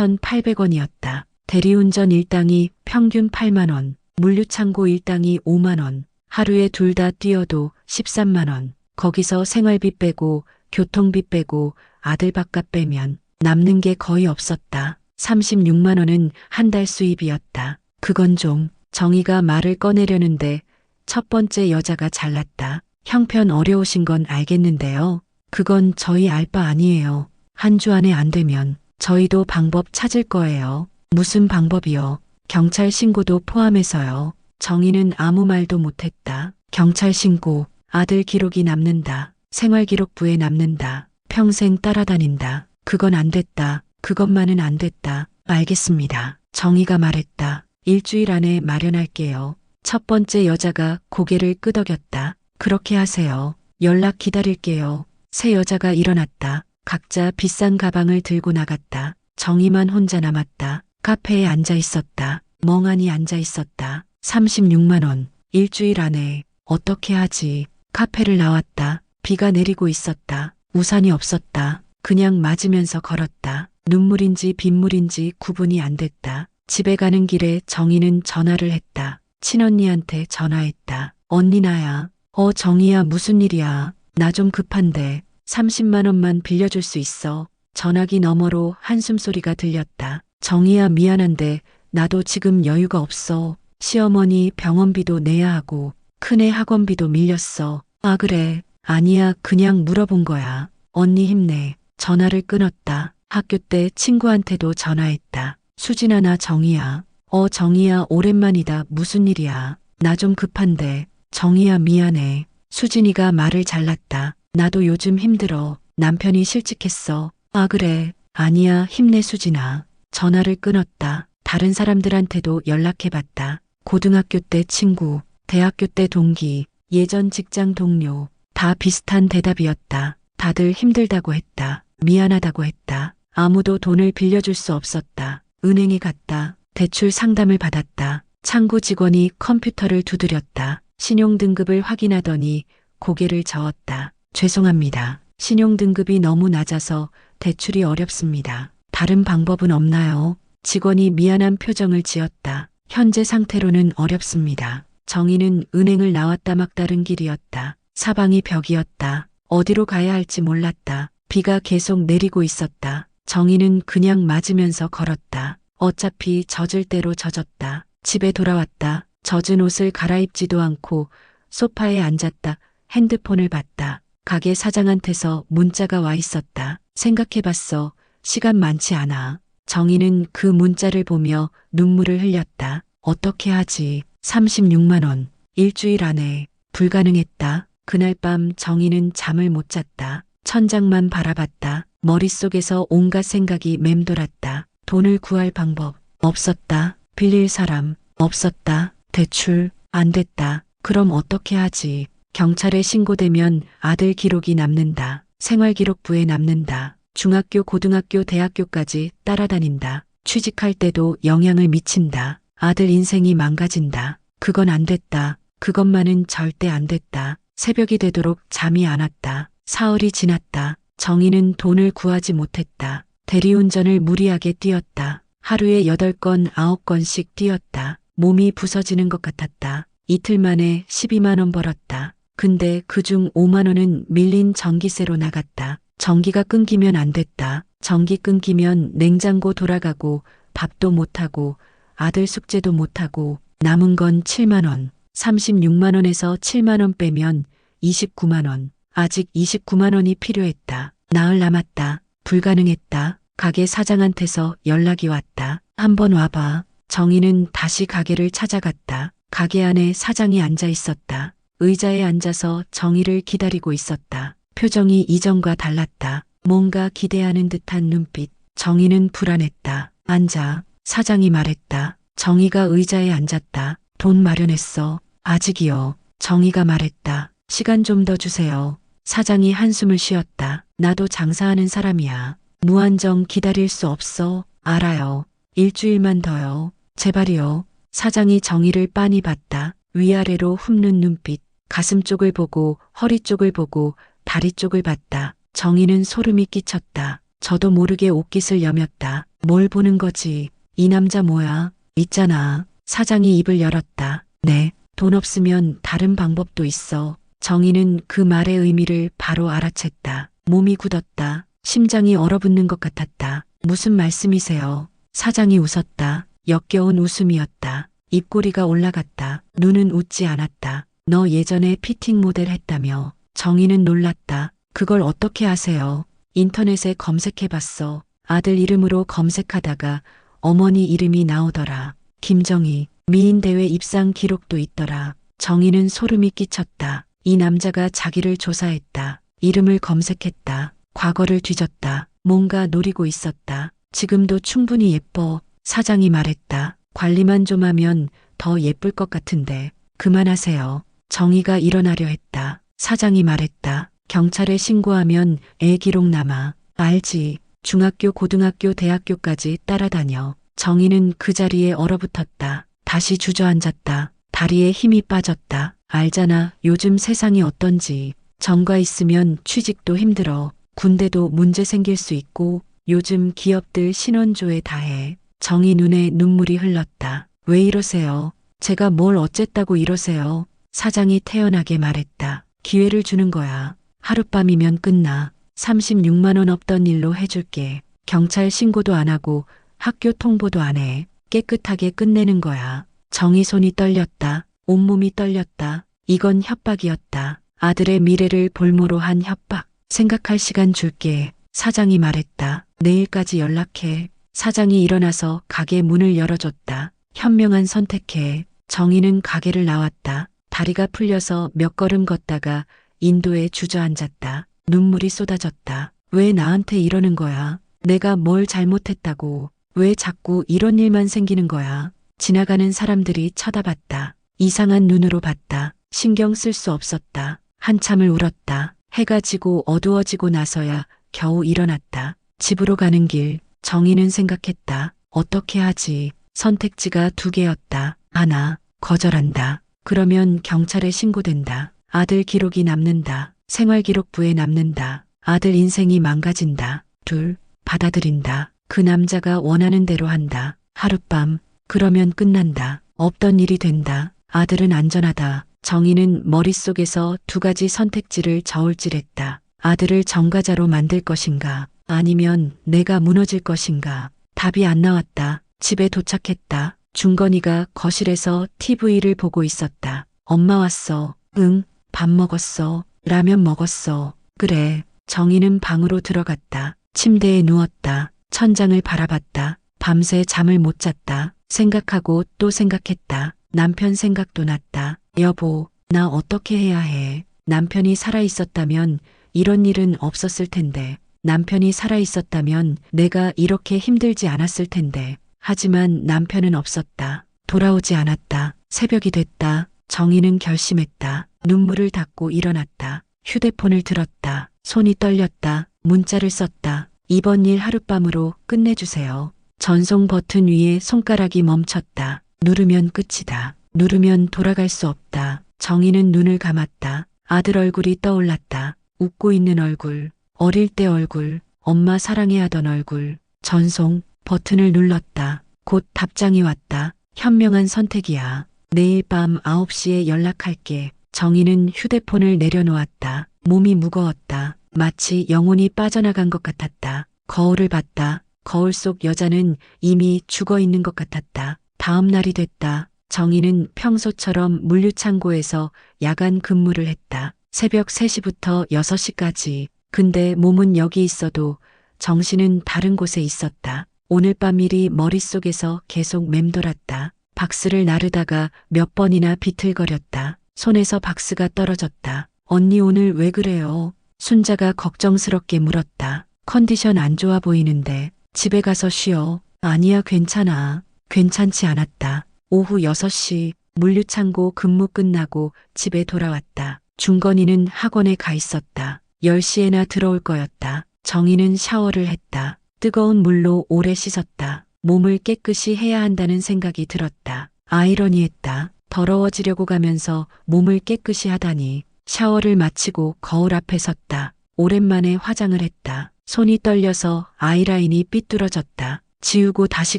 C: 37,800원이었다. 대리운전 일당이 평균 8만 원. 물류창고 일당이 5만 원. 하루에 둘 다 뛰어도 13만 원. 거기서 생활비 빼고 교통비 빼고 아들 밥값 빼면 남는 게 거의 없었다. 36만 원은 한 달 수입이었다. 그건 좀. 정희가 말을 꺼내려는데 첫 번째 여자가 잘났다. 형편 어려우신 건 알겠는데요. 그건 저희 알 바 아니에요. 한 주 안에 안 되면 저희도 방법 찾을 거예요. 무슨 방법이요? 경찰 신고도 포함해서요. 정희는 아무 말도 못했다. 경찰 신고, 아들 기록이 남는다. 생활기록부에 남는다. 평생 따라다닌다. 그건 안 됐다. 그것만은 안 됐다. 알겠습니다. 정희가 말했다. 일주일 안에 마련할게요. 첫 번째 여자가 고개를 끄덕였다. 그렇게 하세요. 연락 기다릴게요. 새 여자가 일어났다. 각자 비싼 가방을 들고 나갔다. 정희만 혼자 남았다. 카페에 앉아 있었다. 멍하니 앉아 있었다. 36만 원. 일주일 안에 어떻게 하지? 카페를 나왔다. 비가 내리고 있었다. 우산이 없었다. 그냥 맞으면서 걸었다. 눈물인지 빗물인지 구분이 안 됐다. 집에 가는 길에 정희는 전화를 했다. 친언니한테 전화했다. 언니 나야. 정희야 무슨 일이야. 나 좀 급한데 30만 원만 빌려줄 수 있어. 전화기 너머로 한숨소리가 들렸다. 정희야 미안한데 나도 지금 여유가 없어. 시어머니 병원비도 내야 하고 큰애 학원비도 밀렸어. 아 그래. 아니야 그냥 물어본 거야. 언니 힘내. 전화를 끊었다. 학교 때 친구한테도 전화했다. 수진아 나 정희야. 정희야 오랜만이다. 무슨 일이야. 나 좀 급한데. 정희야 미안해. 수진이가 말을 잘랐다. 나도 요즘 힘들어. 남편이 실직했어. 아 그래. 아니야 힘내 수진아. 전화를 끊었다. 다른 사람들한테도 연락해봤다. 고등학교 때 친구, 대학교 때 동기, 예전 직장 동료. 다 비슷한 대답이었다. 다들 힘들다고 했다. 미안하다고 했다. 아무도 돈을 빌려줄 수 없었다. 은행에 갔다. 대출 상담을 받았다. 창구 직원이 컴퓨터를 두드렸다. 신용등급을 확인하더니 고개를 저었다. 죄송합니다. 신용등급이 너무 낮아서 대출이 어렵습니다. 다른 방법은 없나요? 직원이 미안한 표정을 지었다. 현재 상태로는 어렵습니다. 정희는 은행을 나왔다 막다른 길이었다. 사방이 벽이었다. 어디로 가야 할지 몰랐다. 비가 계속 내리고 있었다. 정희는 그냥 맞으면서 걸었다. 어차피 젖을 대로 젖었다. 집에 돌아왔다. 젖은 옷을 갈아입지도 않고 소파에 앉았다. 핸드폰을 봤다. 가게 사장한테서 문자가 와 있었다. 생각해봤어. 시간 많지 않아. 정희는 그 문자를 보며 눈물을 흘렸다. 어떻게 하지? 36만 원. 일주일 안에 불가능했다. 그날 밤 정희는 잠을 못 잤다. 천장만 바라봤다. 머릿속에서 온갖 생각이 맴돌았다. 돈을 구할 방법 없었다. 빌릴 사람 없었다. 대출 안 됐다. 그럼 어떻게 하지? 경찰에 신고되면 아들 기록이 남는다. 생활기록부에 남는다. 중학교, 고등학교, 대학교까지 따라다닌다. 취직할 때도 영향을 미친다. 아들 인생이 망가진다. 그건 안 됐다. 그것만은 절대 안 됐다. 새벽이 되도록 잠이 안 왔다. 사흘이 지났다. 정희는 돈을 구하지 못했다. 대리운전을 무리하게 뛰었다. 하루에 8건, 9건씩 뛰었다. 몸이 부서지는 것 같았다. 이틀 만에 12만 원 벌었다. 근데 그중 5만 원은 밀린 전기세로 나갔다. 전기가 끊기면 안 됐다. 전기 끊기면 냉장고 돌아가고 밥도 못하고 아들 숙제도 못하고 남은 건 7만 원. 36만 원에서 7만 원 빼면 29만 원. 아직 29만 원이 필요했다. 나흘 남았다. 불가능했다. 가게 사장한테서 연락이 왔다. 한번 와봐. 정희는 다시 가게를 찾아갔다. 가게 안에 사장이 앉아 있었다. 의자에 앉아서 정희를 기다리고 있었다. 표정이 이전과 달랐다. 뭔가 기대하는 듯한 눈빛. 정희는 불안했다. 앉아. 사장이 말했다. 정희가 의자에 앉았다. 돈 마련했어. 아직이요. 정희가 말했다. 시간 좀 더 주세요. 사장이 한숨을 쉬었다. 나도 장사하는 사람이야. 무한정 기다릴 수 없어. 알아요. 일주일만 더요. 제발이요. 사장이 정희를 빤히 봤다. 위아래로 훑는 눈빛. 가슴 쪽을 보고 허리 쪽을 보고 다리 쪽을 봤다. 정희는 소름이 끼쳤다. 저도 모르게 옷깃을 여몄다. 뭘 보는 거지? 이 남자 뭐야? 있잖아. 사장이 입을 열었다. 네. 돈 없으면 다른 방법도 있어. 정희는 그 말의 의미를 바로 알아챘다. 몸이 굳었다. 심장이 얼어붙는 것 같았다. 무슨 말씀이세요? 사장이 웃었다. 역겨운 웃음이었다. 입꼬리가 올라갔다. 눈은 웃지 않았다. 너 예전에 피팅 모델 했다며. 정희는 놀랐다. 그걸 어떻게 아세요? 인터넷에 검색해봤어. 아들 이름으로 검색하다가 어머니 이름이 나오더라. 김정희. 미인대회 입상 기록도 있더라. 정희는 소름이 끼쳤다. 이 남자가 자기를 조사했다. 이름을 검색했다. 과거를 뒤졌다. 뭔가 노리고 있었다. 지금도 충분히 예뻐. 사장이 말했다. 관리만 좀 하면 더 예쁠 것 같은데. 그만하세요. 정희가 일어나려 했다. 사장이 말했다. 경찰에 신고하면 애 기록 남아. 알지. 중학교, 고등학교, 대학교까지 따라다녀. 정희는 그 자리에 얼어붙었다. 다시 주저앉았다. 다리에 힘이 빠졌다. 알잖아. 요즘 세상이 어떤지. 정과 있으면 취직도 힘들어. 군대도 문제 생길 수 있고 요즘 기업들 신원조회 다 해. 정희 눈에 눈물이 흘렀다. 왜 이러세요? 제가 뭘 어쨌다고 이러세요? 사장이 태연하게 말했다. 기회를 주는 거야. 하룻밤이면 끝나. 36만 원 없던 일로 해줄게. 경찰 신고도 안 하고 학교 통보도 안 해. 깨끗하게 끝내는 거야. 정희 손이 떨렸다. 온몸이 떨렸다. 이건 협박이었다. 아들의 미래를 볼모로 한 협박. 생각할 시간 줄게. 사장이 말했다. 내일까지 연락해. 사장이 일어나서 가게 문을 열어줬다. 현명한 선택해. 정희는 가게를 나왔다. 다리가 풀려서 몇 걸음 걷다가 인도에 주저앉았다. 눈물이 쏟아졌다. 왜 나한테 이러는 거야? 내가 뭘 잘못했다고. 왜 자꾸 이런 일만 생기는 거야? 지나가는 사람들이 쳐다봤다. 이상한 눈으로 봤다. 신경 쓸 수 없었다. 한참을 울었다. 해가 지고 어두워지고 나서야 겨우 일어났다. 집으로 가는 길. 정희는 생각했다. 어떻게 하지? 선택지가 두 개였다. 하나, 거절한다. 그러면 경찰에 신고된다. 아들 기록이 남는다. 생활기록부에 남는다. 아들 인생이 망가진다. 둘, 받아들인다. 그 남자가 원하는 대로 한다. 하룻밤. 그러면 끝난다. 없던 일이 된다. 아들은 안전하다. 정희는 머릿속에서 두 가지 선택지를 저울질했다. 아들을 정과자로 만들 것인가? 아니면 내가 무너질 것인가? 답이 안 나왔다. 집에 도착했다. 중건이가 거실에서 TV를 보고 있었다. 엄마 왔어. 응, 밥 먹었어. 라면 먹었어. 그래. 정희는 방으로 들어갔다. 침대에 누웠다. 천장을 바라봤다. 밤새 잠을 못 잤다. 생각하고 또 생각했다. 남편 생각도 났다. 여보, 나 어떻게 해야 해? 남편이 살아있었다면 이런 일은 없었을 텐데. 남편이 살아있었다면 내가 이렇게 힘들지 않았을 텐데. 하지만 남편은 없었다. 돌아오지 않았다. 새벽이 됐다. 정희는 결심했다. 눈물을 닦고 일어났다. 휴대폰을 들었다. 손이 떨렸다. 문자를 썼다. 이번 일 하룻밤으로 끝내주세요. 전송 버튼 위에 손가락이 멈췄다. 누르면 끝이다. 누르면 돌아갈 수 없다. 정희는 눈을 감았다. 아들 얼굴이 떠올랐다. 웃고 있는 얼굴, 어릴 때 얼굴, 엄마 사랑해하던 얼굴. 전송 버튼을 눌렀다. 곧 답장이 왔다. 현명한 선택이야. 내일 밤 9시에 연락할게. 정희는 휴대폰을 내려놓았다. 몸이 무거웠다. 마치 영혼이 빠져나간 것 같았다. 거울을 봤다. 거울 속 여자는 이미 죽어 있는 것 같았다. 다음 날이 됐다. 정희는 평소처럼 물류창고에서 야간 근무를 했다. 새벽 3시부터 6시까지. 근데 몸은 여기 있어도 정신은 다른 곳에 있었다. 오늘 밤 일이 머릿속에서 계속 맴돌았다. 박스를 나르다가 몇 번이나 비틀거렸다. 손에서 박스가 떨어졌다. 언니 오늘 왜 그래요? 순자가 걱정스럽게 물었다. 컨디션 안 좋아 보이는데 집에 가서 쉬어. 아니야 괜찮아. 괜찮지 않았다. 오후 6시 물류창고 근무 끝나고 집에 돌아왔다. 중건이는 학원에 가 있었다. 10시에나 들어올 거였다. 정희는 샤워를 했다. 뜨거운 물로 오래 씻었다. 몸을 깨끗이 해야 한다는 생각이 들었다. 아이러니했다. 더러워지려고 가면서 몸을 깨끗이 하다니. 샤워를 마치고 거울 앞에 섰다. 오랜만에 화장을 했다. 손이 떨려서 아이라인이 삐뚤어졌다. 지우고 다시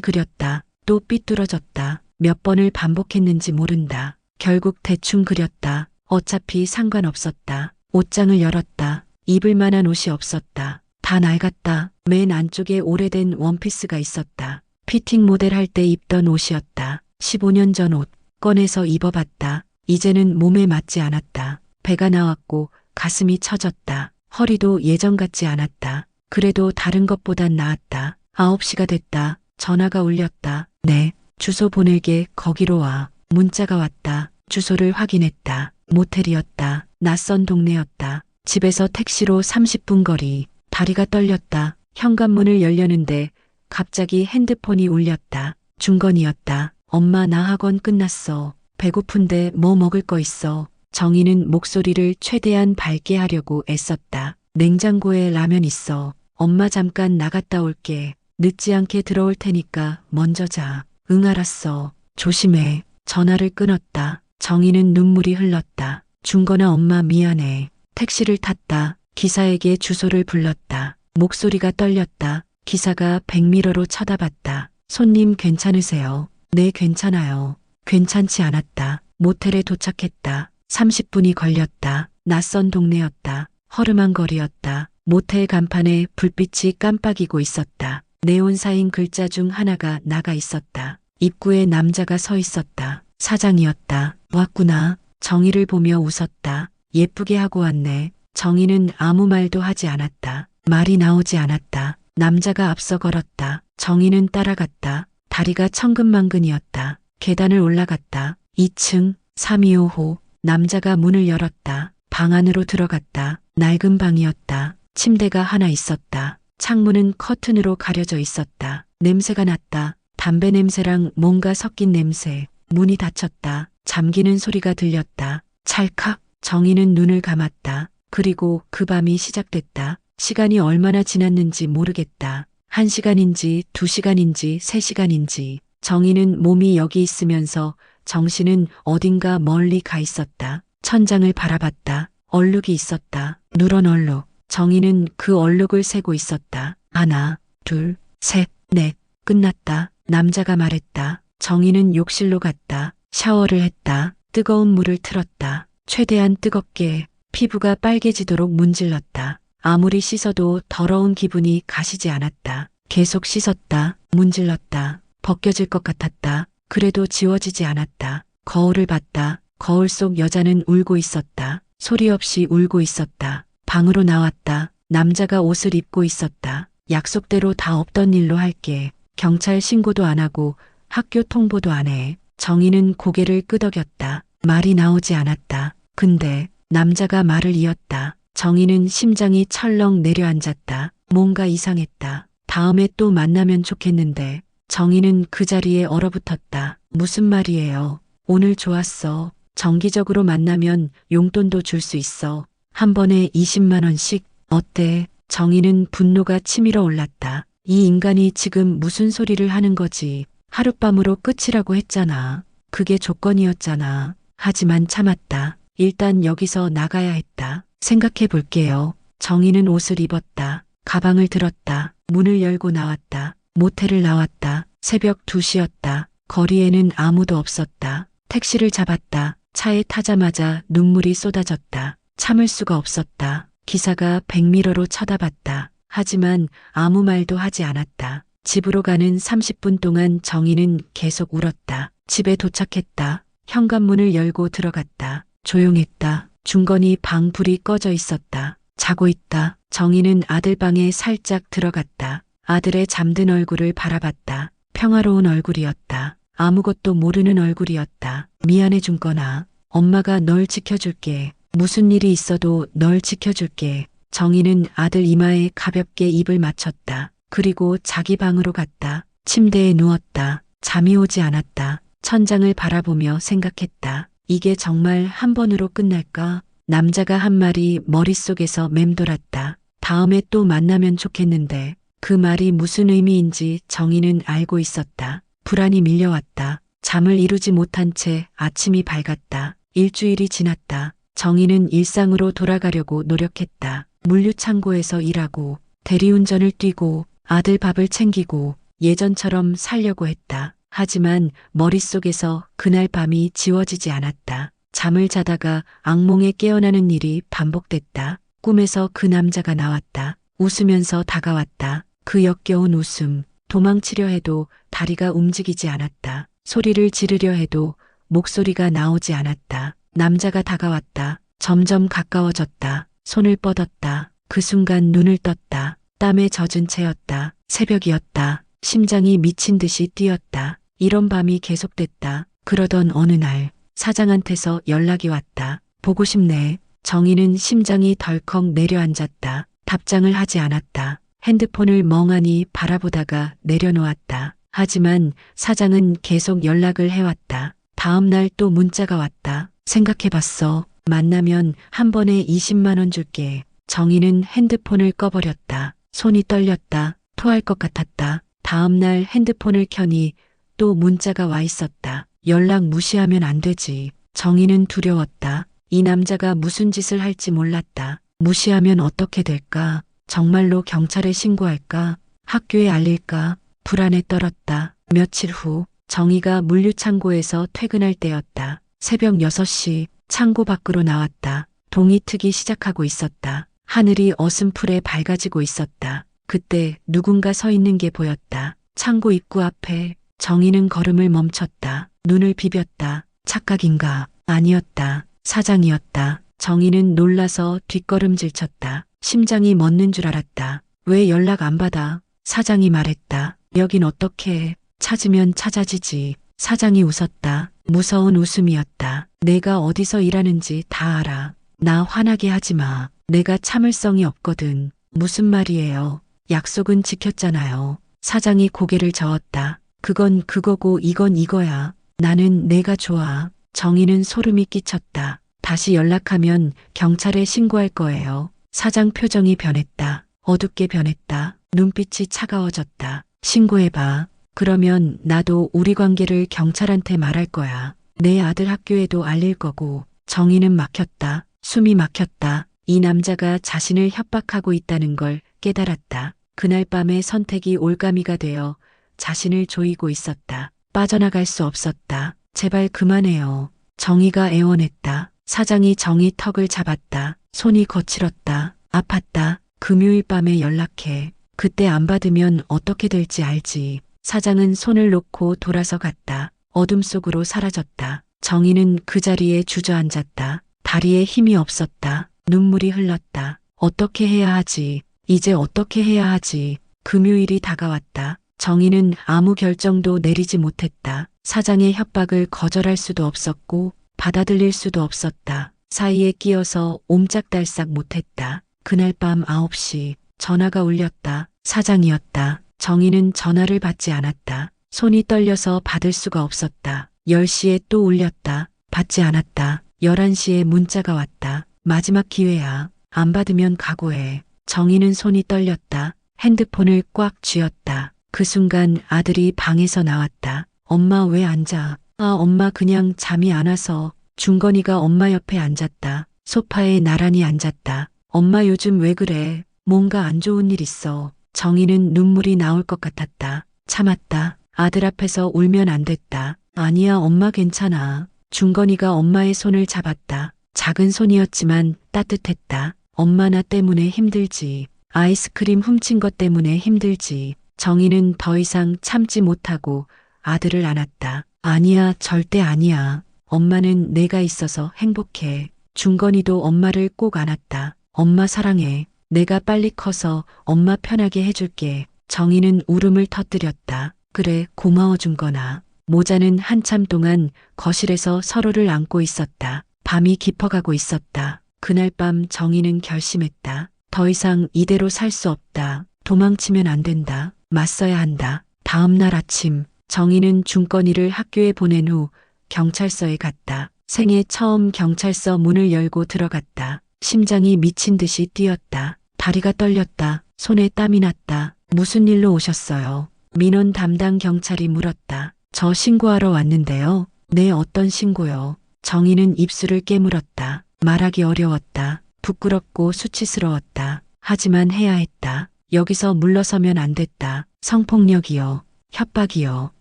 C: 그렸다. 또 삐뚤어졌다. 몇 번을 반복했는지 모른다. 결국 대충 그렸다. 어차피 상관없었다. 옷장을 열었다. 입을 만한 옷이 없었다. 다 낡았다. 맨 안쪽에 오래된 원피스가 있었다. 피팅 모델 할 때 입던 옷이었다. 15년 전 옷. 꺼내서 입어봤다. 이제는 몸에 맞지 않았다. 배가 나왔고 가슴이 처졌다. 허리도 예전 같지 않았다. 그래도 다른 것보단 나았다. 9시가 됐다. 전화가 울렸다. 네, 주소 보낼게. 거기로 와. 문자가 왔다. 주소를 확인했다. 모텔이었다. 낯선 동네였다. 집에서 택시로 30분 거리. 다리가 떨렸다. 현관문을 열려는데 갑자기 핸드폰이 울렸다. 중건이었다. 엄마 나 학원 끝났어. 배고픈데 뭐 먹을 거 있어? 정희는 목소리를 최대한 밝게 하려고 애썼다. 냉장고에 라면 있어. 엄마 잠깐 나갔다 올게. 늦지 않게 들어올 테니까 먼저 자. 응 알았어. 조심해. 전화를 끊었다. 정희는 눈물이 흘렀다. 중건아 엄마 미안해. 택시를 탔다. 기사에게 주소를 불렀다. 목소리가 떨렸다. 기사가 백미러로 쳐다봤다. 손님 괜찮으세요? 네 괜찮아요. 괜찮지 않았다. 모텔에 도착했다. 30분이 걸렸다. 낯선 동네였다. 허름한 거리였다. 모텔 간판에 불빛이 깜빡이고 있었다. 네온사인 글자 중 하나가 나가 있었다. 입구에 남자가 서 있었다. 사장이었다. 왔구나. 정희를 보며 웃었다. 예쁘게 하고 왔네. 정희는 아무 말도 하지 않았다. 말이 나오지 않았다. 남자가 앞서 걸었다. 정희는 따라갔다. 다리가 천근만근이었다. 계단을 올라갔다. 2층 3255. 남자가 문을 열었다. 방 안으로 들어갔다. 낡은 방이었다. 침대가 하나 있었다. 창문은 커튼으로 가려져 있었다. 냄새가 났다. 담배 냄새랑 뭔가 섞인 냄새. 문이 닫혔다. 잠기는 소리가 들렸다. 찰칵. 정희는 눈을 감았다. 그리고 그 밤이 시작됐다. 시간이 얼마나 지났는지 모르겠다. 1시간인지 2시간인지 3시간인지. 정희는 몸이 여기 있으면서 정신은 어딘가 멀리 가 있었다. 천장을 바라봤다. 얼룩이 있었다. 누런 얼룩. 정희는 그 얼룩을 세고 있었다. 하나, 둘, 셋, 넷. 끝났다. 남자가 말했다. 정희는 욕실로 갔다. 샤워를 했다. 뜨거운 물을 틀었다. 최대한 뜨겁게 피부가 빨개지도록 문질렀다. 아무리 씻어도 더러운 기분이 가시지 않았다. 계속 씻었다. 문질렀다. 벗겨질 것 같았다. 그래도 지워지지 않았다. 거울을 봤다. 거울 속 여자는 울고 있었다. 소리 없이 울고 있었다. 방으로 나왔다. 남자가 옷을 입고 있었다. 약속대로 다 없던 일로 할게. 경찰 신고도 안 하고 학교 통보도 안 해. 정희는 고개를 끄덕였다. 말이 나오지 않았다. 근데 남자가 말을 이었다. 정희는 심장이 철렁 내려앉았다. 뭔가 이상했다. 다음에 또 만나면 좋겠는데. 정희는 그 자리에 얼어붙었다. 무슨 말이에요? 오늘 좋았어. 정기적으로 만나면 용돈도 줄 수 있어. 한 번에 20만 원씩. 어때? 정희는 분노가 치밀어 올랐다. 이 인간이 지금 무슨 소리를 하는 거지? 하룻밤으로 끝이라고 했잖아. 그게 조건이었잖아. 하지만 참았다. 일단 여기서 나가야 했다. 생각해 볼게요. 정희는 옷을 입었다. 가방을 들었다. 문을 열고 나왔다. 모텔을 나왔다. 새벽 2시였다. 거리에는 아무도 없었다. 택시를 잡았다. 차에 타자마자 눈물이 쏟아졌다. 참을 수가 없었다. 기사가 백미러로 쳐다봤다. 하지만 아무 말도 하지 않았다. 집으로 가는 30분 동안 정희는 계속 울었다. 집에 도착했다. 현관문을 열고 들어갔다. 조용했다. 중건이 방 불이 꺼져 있었다. 자고 있다. 정희는 아들 방에 살짝 들어갔다. 아들의 잠든 얼굴을 바라봤다. 평화로운 얼굴이었다. 아무것도 모르는 얼굴이었다. 미안해 준건아. 엄마가 널 지켜줄게. 무슨 일이 있어도 널 지켜줄게. 정희는 아들 이마에 가볍게 입을 맞췄다. 그리고 자기 방으로 갔다. 침대에 누웠다. 잠이 오지 않았다. 천장을 바라보며 생각했다. 이게 정말 한 번으로 끝날까? 남자가 한 말이 머릿속에서 맴돌았다. 다음에 또 만나면 좋겠는데. 그 말이 무슨 의미인지 정희는 알고 있었다. 불안이 밀려왔다. 잠을 이루지 못한 채 아침이 밝았다. 일주일이 지났다. 정희는 일상으로 돌아가려고 노력했다. 물류창고에서 일하고 대리운전을 뛰고 아들 밥을 챙기고 예전처럼 살려고 했다. 하지만 머릿속에서 그날 밤이 지워지지 않았다. 잠을 자다가 악몽에 깨어나는 일이 반복됐다. 꿈에서 그 남자가 나왔다. 웃으면서 다가왔다. 그 역겨운 웃음. 도망치려 해도 다리가 움직이지 않았다. 소리를 지르려 해도 목소리가 나오지 않았다. 남자가 다가왔다. 점점 가까워졌다. 손을 뻗었다. 그 순간 눈을 떴다. 땀에 젖은 채였다. 새벽이었다. 심장이 미친 듯이 뛰었다. 이런 밤이 계속됐다. 그러던 어느 날 사장한테서 연락이 왔다. 보고 싶네. 정희는 심장이 덜컥 내려앉았다. 답장을 하지 않았다. 핸드폰을 멍하니 바라보다가 내려놓았다. 하지만 사장은 계속 연락을 해왔다. 다음 날 또 문자가 왔다. 생각해봤어. 만나면 한 번에 20만 원 줄게. 정희는 핸드폰을 꺼버렸다. 손이 떨렸다. 토할 것 같았다. 다음 날 핸드폰을 켜니 또 문자가 와 있었다. 연락 무시하면 안 되지. 정희는 두려웠다. 이 남자가 무슨 짓을 할지 몰랐다. 무시하면 어떻게 될까? 정말로 경찰에 신고할까? 학교에 알릴까? 불안에 떨었다. 며칠 후 정희가 물류창고에서 퇴근할 때였다. 새벽 6시 창고 밖으로 나왔다. 동이 트기 시작하고 있었다. 하늘이 어슴푸레 밝아지고 있었다. 그때 누군가 서 있는 게 보였다. 창고 입구 앞에 정희는 걸음을 멈췄다. 눈을 비볐다. 착각인가? 아니었다. 사장이었다. 정희는 놀라서 뒷걸음질 쳤다. 심장이 멎는 줄 알았다. 왜 연락 안 받아? 사장이 말했다. 여긴 어떻게 해? 찾으면 찾아지지. 사장이 웃었다. 무서운 웃음이었다. 내가 어디서 일하는지 다 알아. 나 화나게 하지 마. 내가 참을성이 없거든. 무슨 말이에요? 약속은 지켰잖아요. 사장이 고개를 저었다. 그건 그거고 이건 이거야. 나는 내가 좋아. 정희는 소름이 끼쳤다. 다시 연락하면 경찰에 신고할 거예요. 사장 표정이 변했다. 어둡게 변했다. 눈빛이 차가워졌다. 신고해봐. 그러면 나도 우리 관계를 경찰한테 말할 거야. 내 아들 학교에도 알릴 거고. 정희는 막혔다. 숨이 막혔다. 이 남자가 자신을 협박하고 있다는 걸 깨달았다. 그날 밤의 선택이 올가미가 되어 자신을 조이고 있었다. 빠져나갈 수 없었다. 제발 그만해요. 정희가 애원했다. 사장이 정희 턱을 잡았다. 손이 거칠었다. 아팠다. 금요일 밤에 연락해. 그때 안 받으면 어떻게 될지 알지. 사장은 손을 놓고 돌아서 갔다. 어둠 속으로 사라졌다. 정희는 그 자리에 주저앉았다. 다리에 힘이 없었다. 눈물이 흘렀다. 어떻게 해야 하지? 이제 어떻게 해야 하지? 금요일이 다가왔다. 정희는 아무 결정도 내리지 못했다. 사장의 협박을 거절할 수도 없었고 받아들일 수도 없었다. 사이에 끼어서 옴짝달싹 못했다. 그날 밤 9시 전화가 울렸다. 사장이었다. 정희는 전화를 받지 않았다. 손이 떨려서 받을 수가 없었다. 10시에 또 울렸다. 받지 않았다. 11시에 문자가 왔다. 마지막 기회야. 안 받으면 각오해. 정희는 손이 떨렸다. 핸드폰을 꽉 쥐었다. 그 순간 아들이 방에서 나왔다. 엄마 왜 앉아? 엄마 그냥 잠이 안 와서. 준건이가 엄마 옆에 앉았다. 소파에 나란히 앉았다. 엄마 요즘 왜 그래? 뭔가 안 좋은 일 있어. 정희는 눈물이 나올 것 같았다. 참았다. 아들 앞에서 울면 안 됐다. 아니야, 엄마 괜찮아. 준건이가 엄마의 손을 잡았다. 작은 손이었지만 따뜻했다. 엄마 나 때문에 힘들지. 아이스크림 훔친 것 때문에 힘들지. 정희는 더 이상 참지 못하고 아들을 안았다. 아니야, 절대 아니야. 엄마는 내가 있어서 행복해. 준건이도 엄마를 꼭 안았다. 엄마 사랑해. 내가 빨리 커서 엄마 편하게 해줄게. 정희는 울음을 터뜨렸다. 그래, 고마워 준건아. 모자는 한참 동안 거실에서 서로를 안고 있었다. 밤이 깊어가고 있었다. 그날 밤 정희는 결심했다. 더 이상 이대로 살 수 없다. 도망치면 안 된다. 맞서야 한다. 다음 날 아침 정희는 준건이를 학교에 보낸 후 경찰서에 갔다. 생애 처음 경찰서 문을 열고 들어갔다. 심장이 미친 듯이 뛰었다. 다리가 떨렸다. 손에 땀이 났다. 무슨 일로 오셨어요? 민원 담당 경찰이 물었다. 저 신고하러 왔는데요. 네, 어떤 신고요? 정희는 입술을 깨물었다. 말하기 어려웠다. 부끄럽고 수치스러웠다. 하지만 해야 했다. 여기서 물러서면 안 됐다. 성폭력이요. 협박이요.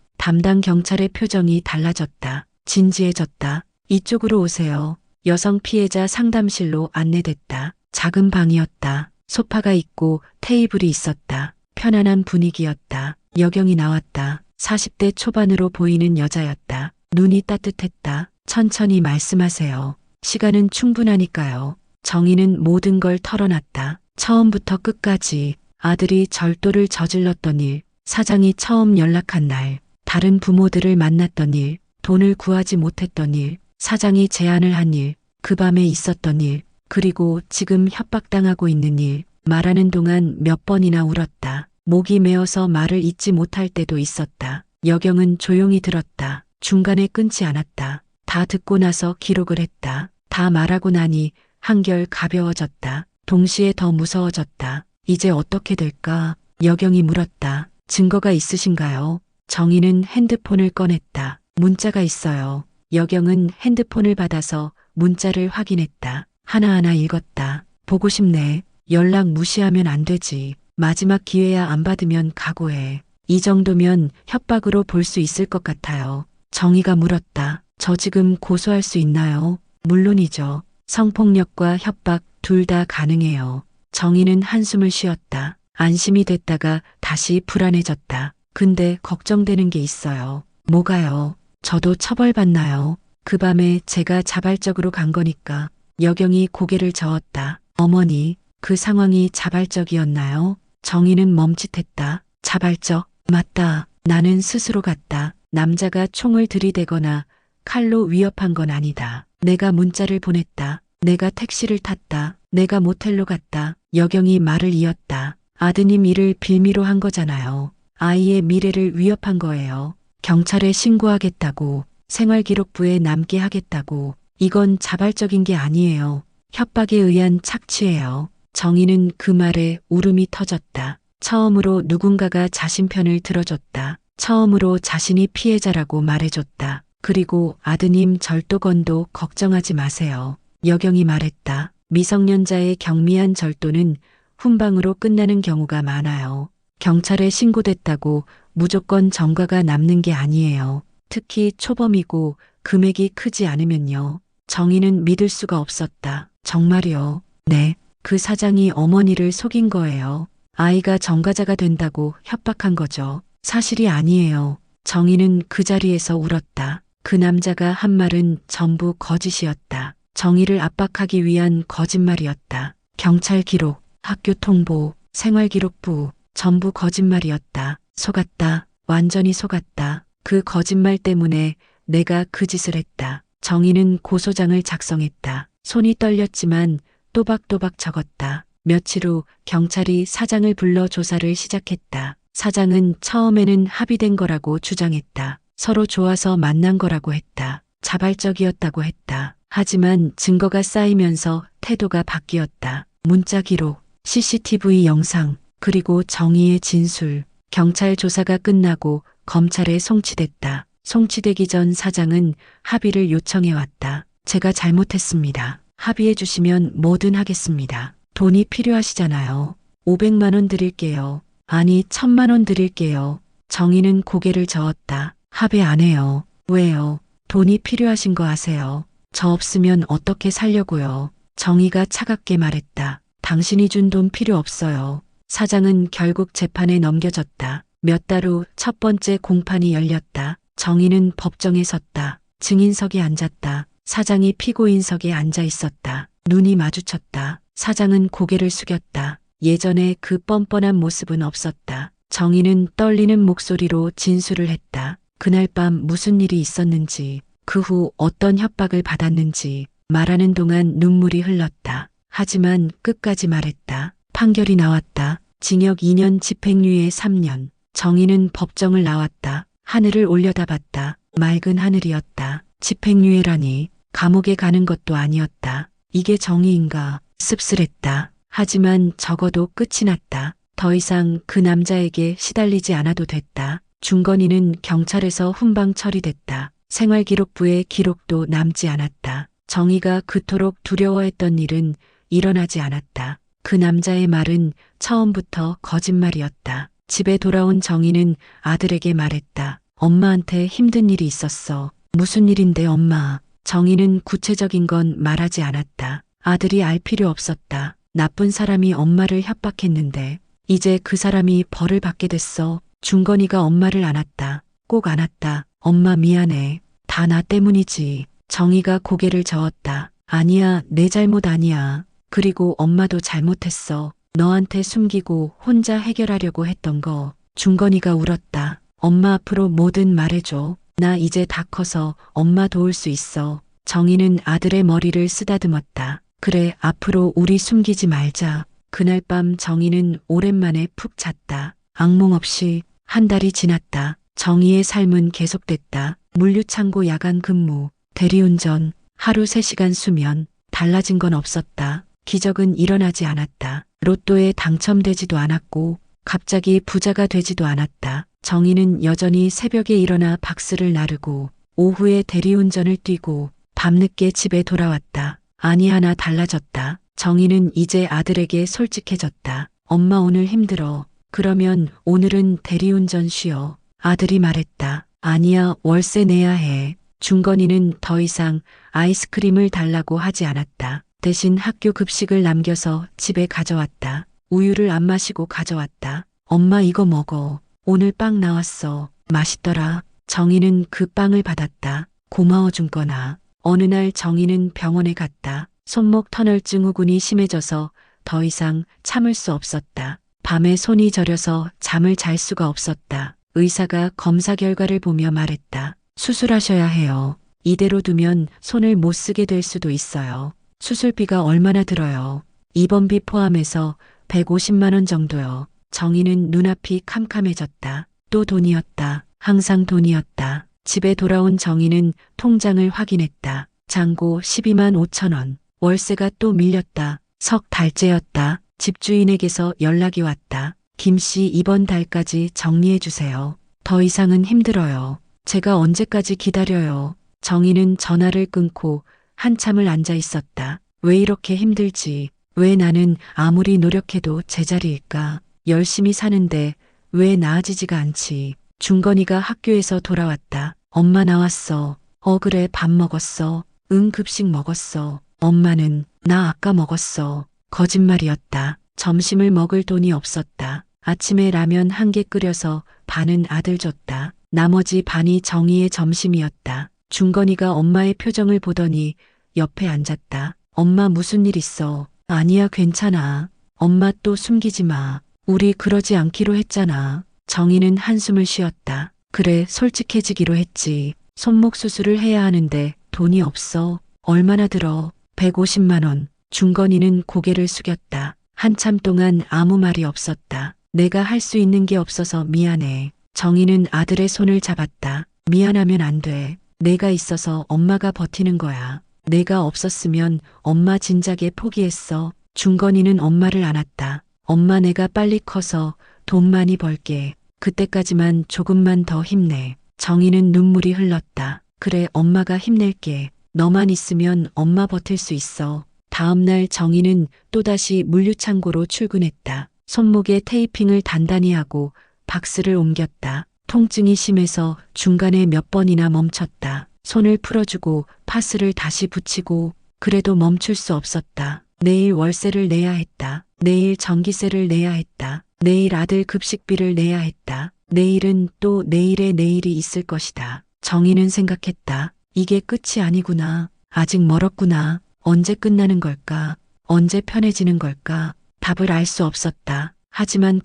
C: 담당 경찰의 표정이 달라졌다. 진지해졌다. 이쪽으로 오세요. 여성 피해자 상담실로 안내됐다. 작은 방이었다. 소파가 있고 테이블이 있었다. 편안한 분위기였다. 여경이 나왔다. 40대 초반으로 보이는 여자였다. 눈이 따뜻했다. 천천히 말씀하세요. 시간은 충분하니까요. 정희는 모든 걸 털어놨다. 처음부터 끝까지 아들이 절도를 저질렀던 일, 사장이 처음 연락한 날, 다른 부모들을 만났던 일, 돈을 구하지 못했던 일, 사장이 제안을 한 일, 그 밤에 있었던 일, 그리고 지금 협박당하고 있는 일, 말하는 동안 몇 번이나 울었다. 목이 메어서 말을 잇지 못할 때도 있었다. 여경은 조용히 들었다. 중간에 끊지 않았다. 다 듣고 나서 기록을 했다. 다 말하고 나니 한결 가벼워졌다. 동시에 더 무서워졌다. 이제 어떻게 될까? 여경이 물었다. 증거가 있으신가요? 정희는 핸드폰을 꺼냈다. 문자가 있어요. 여경은 핸드폰을 받아서 문자를 확인했다. 하나하나 읽었다. 보고 싶네. 연락 무시하면 안 되지. 마지막 기회야. 안 받으면 각오해. 이 정도면 협박으로 볼 수 있을 것 같아요. 정희가 물었다. 저 지금 고소할 수 있나요? 물론이죠. 성폭력과 협박 둘 다 가능해요. 정희는 한숨을 쉬었다. 안심이 됐다가 다시 불안해졌다. 근데 걱정되는 게 있어요. 뭐가요? 저도 처벌받나요? 그 밤에 제가 자발적으로 간 거니까. 여경이 고개를 저었다. 어머니, 그 상황이 자발적이었나요? 정희는 멈칫했다. 자발적? 맞다. 나는 스스로 갔다. 남자가 총을 들이대거나 칼로 위협한 건 아니다. 내가 문자를 보냈다. 내가 택시를 탔다. 내가 모텔로 갔다. 여경이 말을 이었다. 아드님 일을 빌미로 한 거잖아요. 아이의 미래를 위협한 거예요. 경찰에 신고하겠다고, 생활기록부에 남게 하겠다고. 이건 자발적인 게 아니에요. 협박에 의한 착취예요. 정희는 그 말에 울음이 터졌다. 처음으로 누군가가 자신 편을 들어줬다. 처음으로 자신이 피해자라고 말해줬다. 그리고 아드님 절도건도 걱정하지 마세요. 여경이 말했다. 미성년자의 경미한 절도는 훈방으로 끝나는 경우가 많아요. 경찰에 신고됐다고 무조건 전과가 남는 게 아니에요. 특히 초범이고 금액이 크지 않으면요. 정희는 믿을 수가 없었다. 정말요? 네. 그 사장이 어머니를 속인 거예요. 아이가 전과자가 된다고 협박한 거죠. 사실이 아니에요. 정희는 그 자리에서 울었다. 그 남자가 한 말은 전부 거짓이었다. 정희를 압박하기 위한 거짓말이었다. 경찰 기록, 학교 통보, 생활기록부, 전부 거짓말이었다. 속았다. 완전히 속았다. 그 거짓말 때문에 내가 그 짓을 했다. 정희는 고소장을 작성했다. 손이 떨렸지만 또박또박 적었다. 며칠 후 경찰이 사장을 불러 조사를 시작했다. 사장은 처음에는 합의된 거라고 주장했다. 서로 좋아서 만난 거라고 했다. 자발적이었다고 했다. 하지만 증거가 쌓이면서 태도가 바뀌었다. 문자 기록, CCTV 영상, 그리고 정의의 진술. 경찰 조사가 끝나고 검찰에 송치됐다. 송치되기 전 사장은 합의를 요청해왔다. 제가 잘못했습니다. 합의해 주시면 뭐든 하겠습니다. 돈이 필요하시잖아요. 500만 원 드릴게요. 아니 1000만 원 드릴게요. 정희는 고개를 저었다. 합의 안 해요. 왜요? 돈이 필요하신 거 아세요? 저 없으면 어떻게 살려고요? 정희가 차갑게 말했다. 당신이 준 돈 필요 없어요. 사장은 결국 재판에 넘겨졌다. 몇 달 후 첫 번째 공판이 열렸다. 정희는 법정에 섰다. 증인석에 앉았다. 사장이 피고인석에 앉아 있었다. 눈이 마주쳤다. 사장은 고개를 숙였다. 예전에 그 뻔뻔한 모습은 없었다. 정희는 떨리는 목소리로 진술을 했다. 그날 밤 무슨 일이 있었는지, 그 후 어떤 협박을 받았는지 말하는 동안 눈물이 흘렀다. 하지만 끝까지 말했다. 판결이 나왔다. 징역 2년 집행유예 3년. 정희는 법정을 나왔다. 하늘을 올려다봤다. 맑은 하늘이었다. 집행유예라니 감옥에 가는 것도 아니었다. 이게 정의인가? 씁쓸했다. 하지만 적어도 끝이 났다. 더 이상 그 남자에게 시달리지 않아도 됐다. 중건이는 경찰에서 훈방 처리됐다. 생활기록부에 기록도 남지 않았다. 정희가 그토록 두려워했던 일은 일어나지 않았다. 그 남자의 말은 처음부터 거짓말이었다. 집에 돌아온 정희는 아들에게 말했다. 엄마한테 힘든 일이 있었어. 무슨 일인데 엄마? 정희는 구체적인 건 말하지 않았다. 아들이 알 필요 없었다. 나쁜 사람이 엄마를 협박했는데 이제 그 사람이 벌을 받게 됐어. 중건이가 엄마를 안았다. 꼭 안았다. 엄마 미안해. 다 나 때문이지. 정희가 고개를 저었다. 아니야, 내 잘못 아니야. 그리고 엄마도 잘못했어. 너한테 숨기고 혼자 해결하려고 했던 거. 중건이가 울었다. 엄마 앞으로 뭐든 말해줘. 나 이제 다 커서 엄마 도울 수 있어. 정희는 아들의 머리를 쓰다듬었다. 그래, 앞으로 우리 숨기지 말자. 그날 밤 정희는 오랜만에 푹 잤다. 악몽 없이 한 달이 지났다. 정희의 삶은 계속됐다. 물류창고 야간 근무, 대리운전, 하루 3시간 수면. 달라진 건 없었다. 기적은 일어나지 않았다. 로또에 당첨되지도 않았고 갑자기 부자가 되지도 않았다. 정희는 여전히 새벽에 일어나 박스를 나르고 오후에 대리운전을 뛰고 밤늦게 집에 돌아왔다. 아니 하나 달라졌다. 정희는 이제 아들에게 솔직해졌다. 엄마 오늘 힘들어. 그러면 오늘은 대리운전 쉬어. 아들이 말했다. 아니야, 월세 내야 해. 중건이는 더 이상 아이스크림을 달라고 하지 않았다. 대신 학교 급식을 남겨서 집에 가져왔다. 우유를 안 마시고 가져왔다. 엄마 이거 먹어. 오늘 빵 나왔어. 맛있더라. 정희는 그 빵을 받았다. 고마워 중건아. 어느 날 정희는 병원에 갔다. 손목 터널증 후군이 심해져서 더 이상 참을 수 없었다. 밤에 손이 저려서 잠을 잘 수가 없었다. 의사가 검사 결과를 보며 말했다. 수술하셔야 해요. 이대로 두면 손을 못 쓰게 될 수도 있어요. 수술비가 얼마나 들어요? 입원비 포함해서 150만 원 정도요. 정희는 눈앞이 캄캄해졌다. 또 돈이었다. 항상 돈이었다. 집에 돌아온 정희는 통장을 확인했다. 잔고 12만 5천 원. 월세가 또 밀렸다. 석 달째였다. 집주인에게서 연락이 왔다. 김씨 이번 달까지 정리해 주세요. 더 이상은 힘들어요. 제가 언제까지 기다려요. 정희는 전화를 끊고 한참을 앉아 있었다. 왜 이렇게 힘들지? 왜 나는 아무리 노력해도 제자리일까? 열심히 사는데 왜 나아지지가 않지? 중건이가 학교에서 돌아왔다. 엄마 나왔어. 그래, 밥 먹었어. 응, 급식 먹었어. 엄마는 나 아까 먹었어. 거짓말이었다. 점심을 먹을 돈이 없었다. 아침에 라면 1개 끓여서 반은 아들 줬다. 나머지 반이 정희의 점심이었다. 중건이가 엄마의 표정을 보더니 옆에 앉았다. 엄마 무슨 일 있어? 아니야, 괜찮아. 엄마 또 숨기지 마. 우리 그러지 않기로 했잖아. 정희는 한숨을 쉬었다. 그래, 솔직해지기로 했지. 손목 수술을 해야 하는데 돈이 없어. 얼마나 들어? 150만 원. 중건이는 고개를 숙였다. 한참 동안 아무 말이 없었다. 내가 할 수 있는 게 없어서 미안해. 정희는 아들의 손을 잡았다. 미안하면 안 돼. 내가 있어서 엄마가 버티는 거야. 내가 없었으면 엄마 진작에 포기했어. 중건이는 엄마를 안았다. 엄마, 내가 빨리 커서 돈 많이 벌게. 그때까지만 조금만 더 힘내. 정희는 눈물이 흘렀다. 그래, 엄마가 힘낼게. 너만 있으면 엄마 버틸 수 있어. 다음 날 정희는 또다시 물류창고로 출근했다. 손목에 테이핑을 단단히 하고 박스를 옮겼다. 통증이 심해서 중간에 몇 번이나 멈췄다. 손을 풀어주고 파스를 다시 붙이고 그래도 멈출 수 없었다. 내일 월세를 내야 했다. 내일 전기세를 내야 했다. 내일 아들 급식비를 내야 했다. 내일은 또 내일의 내일이 있을 것이다. 정희는 생각했다. 이게 끝이 아니구나. 아직 멀었구나. 언제 끝나는 걸까? 언제 편해지는 걸까? 답을 알 수 없었다. 하지만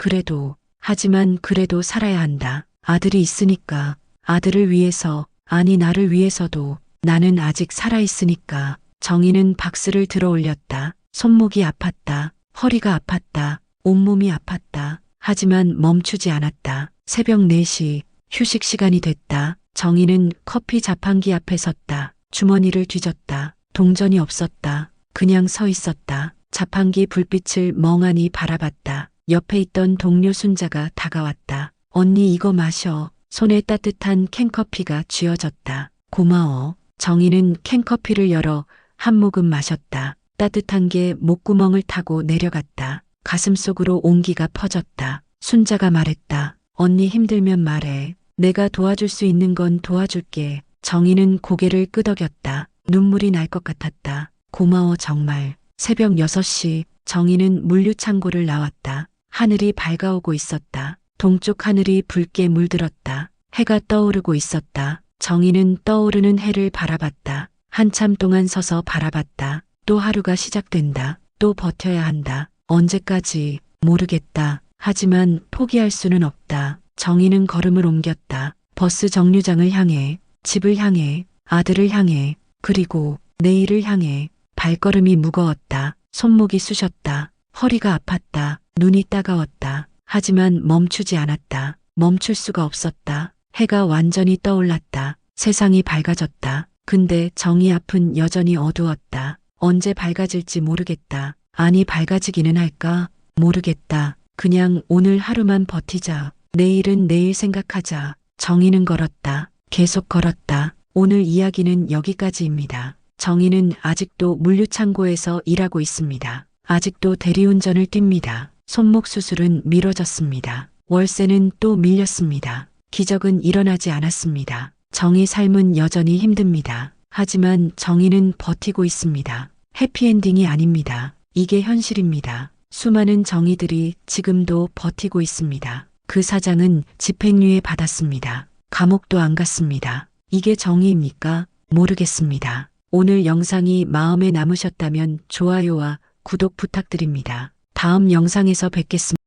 C: 그래도 살아야 한다. 아들이 있으니까, 아들을 위해서, 아니 나를 위해서도 나는 아직 살아있으니까. 정희는 박스를 들어 올렸다. 손목이 아팠다. 허리가 아팠다. 온몸이 아팠다. 하지만 멈추지 않았다. 새벽 4시, 휴식 시간이 됐다. 정희는 커피 자판기 앞에 섰다. 주머니를 뒤졌다. 동전이 없었다. 그냥 서 있었다. 자판기 불빛을 멍하니 바라봤다. 옆에 있던 동료 순자가 다가왔다. 언니, 이거 마셔. 손에 따뜻한 캔커피가 쥐어졌다. 고마워. 정희는 캔커피를 열어 한 모금 마셨다. 따뜻한 게 목구멍을 타고 내려갔다. 가슴속으로 온기가 퍼졌다. 순자가 말했다. 언니, 힘들면 말해. 내가 도와줄 수 있는 건 도와줄게. 정희는 고개를 끄덕였다. 눈물이 날 것 같았다. 고마워, 정말. 새벽 6시 정희는 물류창고를 나왔다. 하늘이 밝아오고 있었다. 동쪽 하늘이 붉게 물들었다. 해가 떠오르고 있었다. 정희는 떠오르는 해를 바라봤다. 한참 동안 서서 바라봤다. 또 하루가 시작된다. 또 버텨야 한다. 언제까지? 모르겠다. 하지만 포기할 수는 없다. 정희는 걸음을 옮겼다. 버스 정류장을 향해, 집을 향해, 아들을 향해, 그리고 내일을 향해. 발걸음이 무거웠다. 손목이 쑤셨다. 허리가 아팠다. 눈이 따가웠다. 하지만 멈추지 않았다. 멈출 수가 없었다. 해가 완전히 떠올랐다. 세상이 밝아졌다. 근데 정희 앞은 여전히 어두웠다. 언제 밝아질지 모르겠다. 아니, 밝아지기는 할까? 모르겠다. 그냥 오늘 하루만 버티자. 내일은 내일 생각하자. 정희는 걸었다. 계속 걸었다. 오늘 이야기는 여기까지입니다. 정희는 아직도 물류창고에서 일하고 있습니다. 아직도 대리운전을 띱니다. 손목 수술은 미뤄졌습니다. 월세는 또 밀렸습니다. 기적은 일어나지 않았습니다. 정희 삶은 여전히 힘듭니다. 하지만 정희는 버티고 있습니다. 해피엔딩이 아닙니다. 이게 현실입니다. 수많은 정희들이 지금도 버티고 있습니다. 그 사장은 집행유예 받았습니다. 감옥도 안 갔습니다. 이게 정의입니까? 모르겠습니다. 오늘 영상이 마음에 남으셨다면 좋아요와 구독 부탁드립니다. 다음 영상에서 뵙겠습니다.